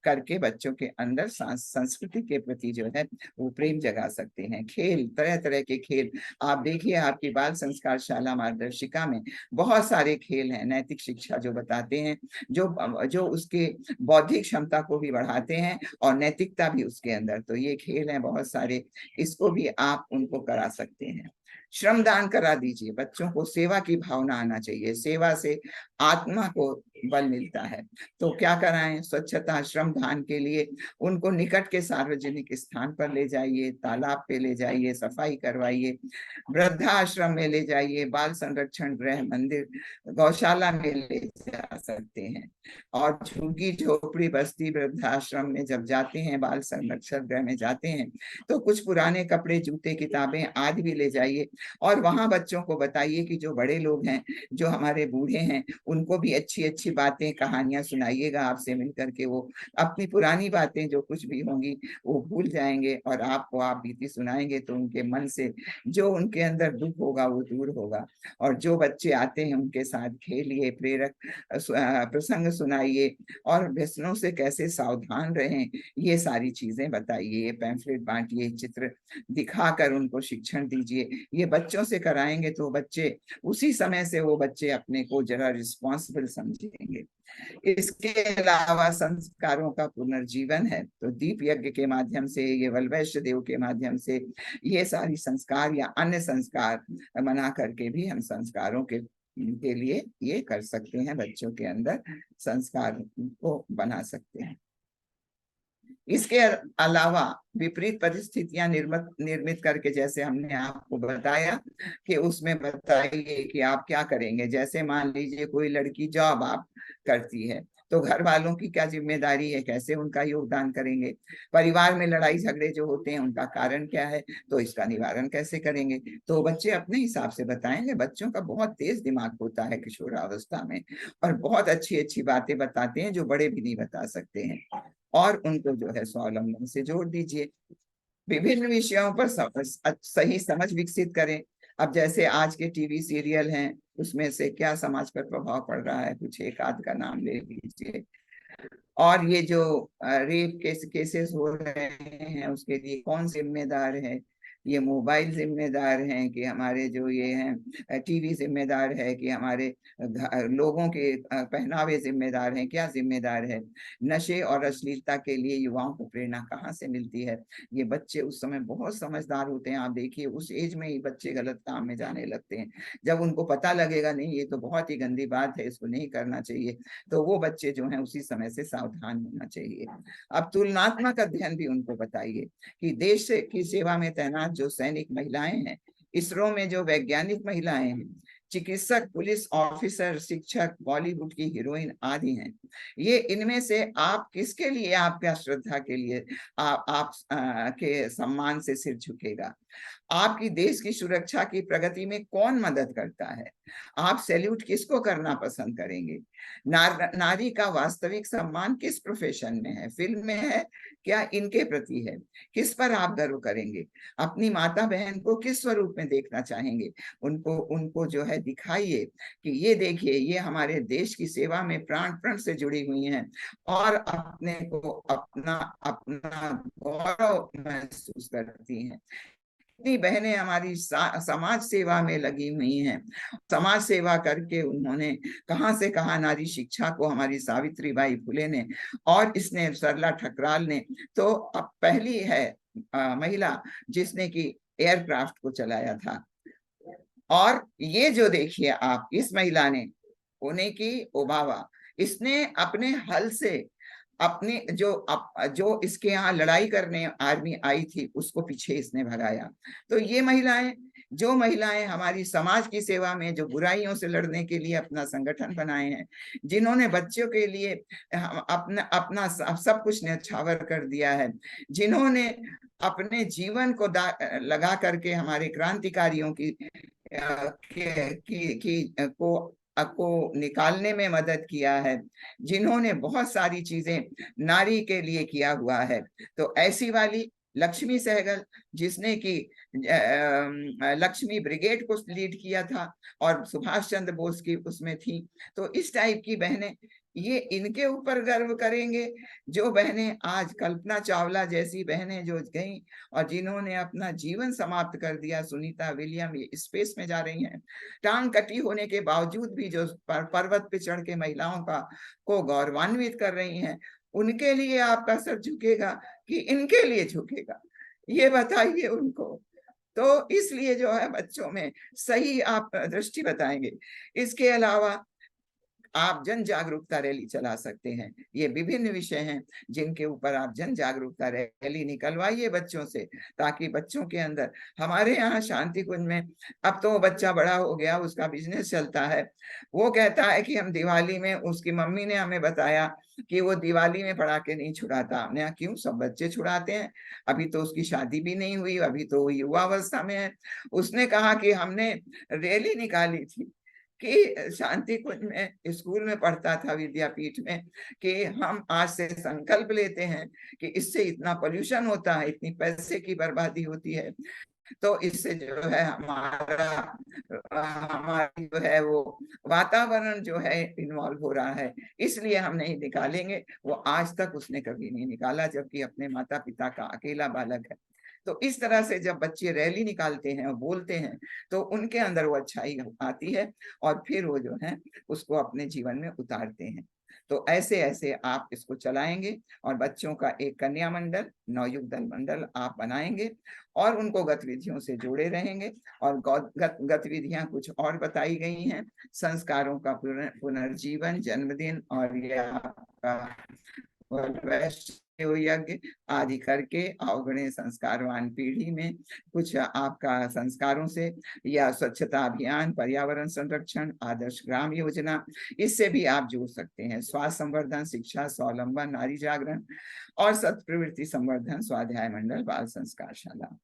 करके बच्चों के अंदर संस्कृति के प्रति जो है वो प्रेम जगा सकते हैं। खेल, तरह तरह के खेल आप देखिए, आपकी बाल संस्कार शाला मार्गदर्शिका में बहुत सारे खेल हैं, नैतिक शिक्षा जो बताते हैं, जो उसके बौद्धिक क्षमता को भी बढ़ाते हैं और नैतिकता भी उसके अंदर। तो ये खेल हैं बहुत सारे, इसको भी आप उनको करा सकते हैं। श्रमदान करा दीजिए, बच्चों को सेवा की भावना आना चाहिए। सेवा से आत्मा को बल मिलता है। तो क्या कराएं, स्वच्छता श्रमदान के लिए उनको निकट के सार्वजनिक स्थान पर ले जाइए, तालाब पे ले जाइए, सफाई करवाइए, वृद्धाश्रम में ले जाइए, बाल संरक्षण गृह, मंदिर, गौशाला में ले जा सकते हैं। और झुग्गी झोपड़ी बस्ती वृद्धाश्रम में जब जाते हैं, बाल संरक्षण गृह में जाते हैं, तो कुछ पुराने कपड़े, जूते, किताबें आदि भी ले जाइए। और वहां बच्चों को बताइए कि जो बड़े लोग हैं, जो हमारे बूढ़े हैं, उनको भी अच्छी अच्छी बातें, कहानियां सुनाइएगा। आपसे मिलकर के वो अपनी पुरानी बातें जो कुछ भी होंगी वो भूल जाएंगे, और आपको आप बीती सुनाएंगे तो उनके मन से जो उनके अंदर दुख होगा वो दूर होगा। और जो बच्चे आते हैं उनके साथ खेलिए, प्रेरक प्रसंग सुनाइए, और व्यसनों से कैसे सावधान रहें ये सारी चीजें बताइए। ये पैम्फलेट बांटिए, चित्र दिखाकर उनको शिक्षण दीजिए। ये बच्चों से कराएंगे तो बच्चे उसी समय से वो बच्चे अपने को जरा रिस्पॉन्सिबल समझेंगे। इसके अलावा संस्कारों का पुनर्जीवन है, तो दीप यज्ञ के माध्यम से, ये वल्वैश्य देव के माध्यम से, ये सारी संस्कार या अन्य संस्कार मना करके भी हम संस्कारों के लिए ये कर सकते हैं, बच्चों के अंदर संस्कार को बना सकते हैं। इसके अलावा विपरीत परिस्थितियां निर्मित करके, जैसे हमने आपको बताया कि उसमें बताइए कि आप क्या करेंगे। जैसे मान लीजिए कोई लड़की जॉब आप करती है, तो घर वालों की क्या जिम्मेदारी है, कैसे उनका योगदान करेंगे। परिवार में लड़ाई झगड़े जो होते हैं उनका कारण क्या है, तो इसका निवारण कैसे करेंगे। तो बच्चे अपने हिसाब से बताएंगे। बच्चों का बहुत तेज दिमाग होता है किशोरावस्था में, और बहुत अच्छी अच्छी बातें बताते हैं जो बड़े भी नहीं बता सकते हैं। और उनको जो है स्वावलंबन से जोड़ दीजिए। विभिन्न विषयों पर सही समझ विकसित करें। अब जैसे आज के टीवी सीरियल हैं, उसमें से क्या समाज पर प्रभाव पड़ रहा है, कुछ एक आध का नाम ले लीजिए। और ये जो रेप केसेस हो रहे हैं, उसके लिए कौन जिम्मेदार है। ये मोबाइल जिम्मेदार हैं कि हमारे जो ये हैं टीवी जिम्मेदार है, कि हमारे लोगों के पहनावे जिम्मेदार हैं, क्या जिम्मेदार है। नशे और अश्लीलता के लिए युवाओं को प्रेरणा कहाँ से मिलती है। ये बच्चे उस समय बहुत समझदार होते हैं। आप देखिए उस एज में ही बच्चे गलत काम में जाने लगते हैं। जब उनको पता लगेगा नहीं ये तो बहुत ही गंदी बात है, इसको नहीं करना चाहिए, तो वो बच्चे जो हैं उसी समय से सावधान होना चाहिए। अब तुलनात्मक अध्ययन भी उनको बताइए कि देश की सेवा में तैनात जो सैनिक महिलाएं हैं, इसरो में जो वैज्ञानिक महिलाएं हैं, चिकित्सक, पुलिस ऑफिसर, शिक्षक, बॉलीवुड की हीरोइन आदि हैं, ये इनमें से आप किसके लिए, आपका श्रद्धा के लिए आप के सम्मान से सिर झुकेगा। आपकी देश की सुरक्षा की प्रगति में कौन मदद करता है। आप सैल्यूट किसको करना पसंद करेंगे। नारी का वास्तविक सम्मान किस प्रोफेशन में है, फिल्म में है, क्या इनके प्रति है। किस पर आप गर्व करेंगे। अपनी माता बहन को किस स्वरूप में देखना चाहेंगे। उनको उनको जो है दिखाइए कि ये देखिए, ये हमारे देश की सेवा में प्राण प्रण से जुड़ी हुई हैं, और अपने को अपना अपना गौरव महसूस करती हैं। इतनी बहनें हमारी समाज सेवा में लगी हुई हैं। समाज सेवा करके उन्होंने कहां से कहां नारी शिक्षा को, हमारी सावित्रीबाई फुले ने, और इसने सरला ठकराल ने, तो अब पहली है महिला जिसने की एयरक्राफ्ट को चलाया था। और ये जो देखिए आप, इस महिला ने, पुणे की ओबावा, इसने अपने हल से अपने जो इसके यहाँ लड़ाई करने आर्मी आई थी उसको पीछे इसने भगाया। तो ये महिलाएं हमारी समाज की सेवा में, जो बुराइयों से लड़ने के लिए अपना संगठन बनाए हैं, जिन्होंने बच्चों के लिए अपना अपना सब कुछ न्यौछावर कर दिया है, जिन्होंने अपने जीवन को लगा करके हमारे क्रांतिकारियों को निकालने में मदद किया है, जिन्होंने बहुत सारी चीजें नारी के लिए किया हुआ है। तो ऐसी वाली लक्ष्मी सहगल, जिसने की लक्ष्मी ब्रिगेड को लीड किया था और सुभाष चंद्र बोस की उसमें थी। तो इस टाइप की बहनें, ये इनके ऊपर गर्व करेंगे। जो बहनें आज कल्पना चावला जैसी बहनें जो गईं और जिन्होंने अपना जीवन समाप्त कर दिया, सुनीता विलियम, ये स्पेस में जा रही हैं, टांग कटी होने के बावजूद भी जो पर्वत पे चढ़ के महिलाओं को गौरवान्वित कर रही हैं, उनके लिए आपका सर झुकेगा कि इनके लिए झुकेगा, ये बताइए उनको। तो इसलिए जो है बच्चों में सही आप दृष्टि बताएंगे। इसके अलावा आप जन जागरूकता रैली चला सकते हैं। ये विभिन्न विषय हैं जिनके ऊपर आप जन जागरूकता रैली निकलवाइए बच्चों से, ताकि बच्चों के अंदर, हमारे यहाँ शांति कुंज में अब तो बच्चा बड़ा हो गया, उसका बिजनेस चलता है, वो कहता है कि हम दिवाली में, उसकी मम्मी ने हमें बताया कि वो दिवाली में पटाखे नहीं छुड़ाता। हमने कहा क्यों, सब बच्चे छुड़ाते हैं, अभी तो उसकी शादी भी नहीं हुई, अभी तो युवा अवस्था में है। उसने कहा कि हमने रैली निकाली थी कि शांति कुंज में स्कूल में पढ़ता था, विद्यापीठ में, कि हम आज से संकल्प लेते हैं कि इससे इतना पोल्यूशन होता है, इतनी पैसे की बर्बादी होती है, तो इससे जो है हमारी जो है वो वातावरण जो है इन्वॉल्व हो रहा है, इसलिए हम नहीं निकालेंगे। वो आज तक उसने कभी नहीं निकाला, जबकि अपने माता पिता का अकेला बालक है। तो इस तरह से जब बच्चे रैली निकालते हैं और बोलते हैं, तो उनके अंदर वो अच्छाई आती है, और फिर वो जो है उसको अपने जीवन में उतारते हैं। तो ऐसे ऐसे आप इसको चलाएंगे, और बच्चों का एक कन्या मंडल, नवयुग दल मंडल आप बनाएंगे, और उनको गतिविधियों से जोड़े रहेंगे। और गतिविधियां कुछ और बताई गई हैं, संस्कारों का पुनर्जीवन, जन्मदिन, और यह यज्ञ आदि करके अवगणे संस्कारवान पीढ़ी में कुछ आपका संस्कारों से, या स्वच्छता अभियान, पर्यावरण संरक्षण, आदर्श ग्राम योजना, इससे भी आप जुड़ सकते हैं। स्वास्थ्य संवर्धन, शिक्षा, स्वावलंबन, नारी जागरण, और सत्प्रवृत्ति संवर्धन, स्वाध्याय मंडल, बाल संस्कार शाला।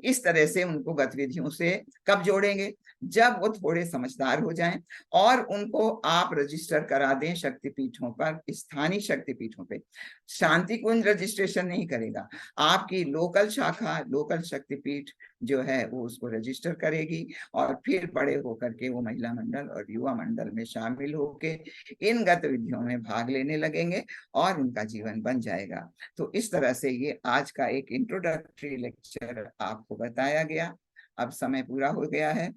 इस तरह से उनको गतिविधियों से कब जोड़ेंगे, जब वो थोड़े समझदार हो जाएं, और उनको आप रजिस्टर करा दें शक्तिपीठों पर, स्थानीय शक्तिपीठों पे। शांति कुंज रजिस्ट्रेशन नहीं करेगा, आपकी लोकल शाखा, लोकल शक्तिपीठ जो है वो उसको रजिस्टर करेगी, और फिर बड़े होकर के वो महिला मंडल और युवा मंडल में शामिल होके इन गतिविधियों में भाग लेने लगेंगे, और उनका जीवन बन जाएगा। तो इस तरह से ये आज का एक इंट्रोडक्टरी लेक्चर आपको बताया गया। अब समय पूरा हो गया है।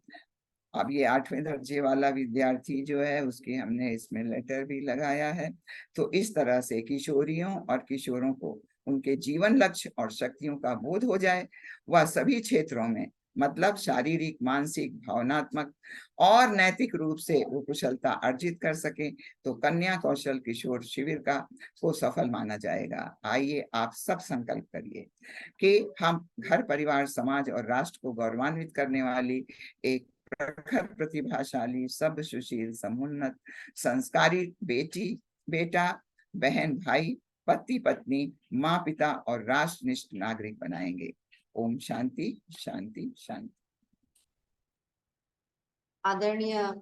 अब ये 8वें दर्जे वाला विद्यार्थी जो है, उसकी हमने इसमें लेटर भी लगाया है। तो इस तरह से किशोरियों और किशोरों को उनके जीवन लक्ष्य और शक्तियों का बोध हो जाए, वह सभी क्षेत्रों में, मतलब शारीरिक, मानसिक, भावनात्मक और नैतिक रूप से वो कुशलता अर्जित कर सके, तो कन्या कौशल किशोर शिविर का को सफल माना जाएगा। आइए आप सब संकल्प करिए कि हम घर, परिवार, समाज और राष्ट्र को गौरवान्वित करने वाली एक प्रखर, प्रतिभाशाली, सब सुशील, समुन्नत, संस्कारी बेटी, बेटा, बहन, भाई, पति, पत्नी, माँ, पिता और राष्ट्रनिष्ठ नागरिक बनाएंगे। ओम शांति शांति शांति। आदरणीय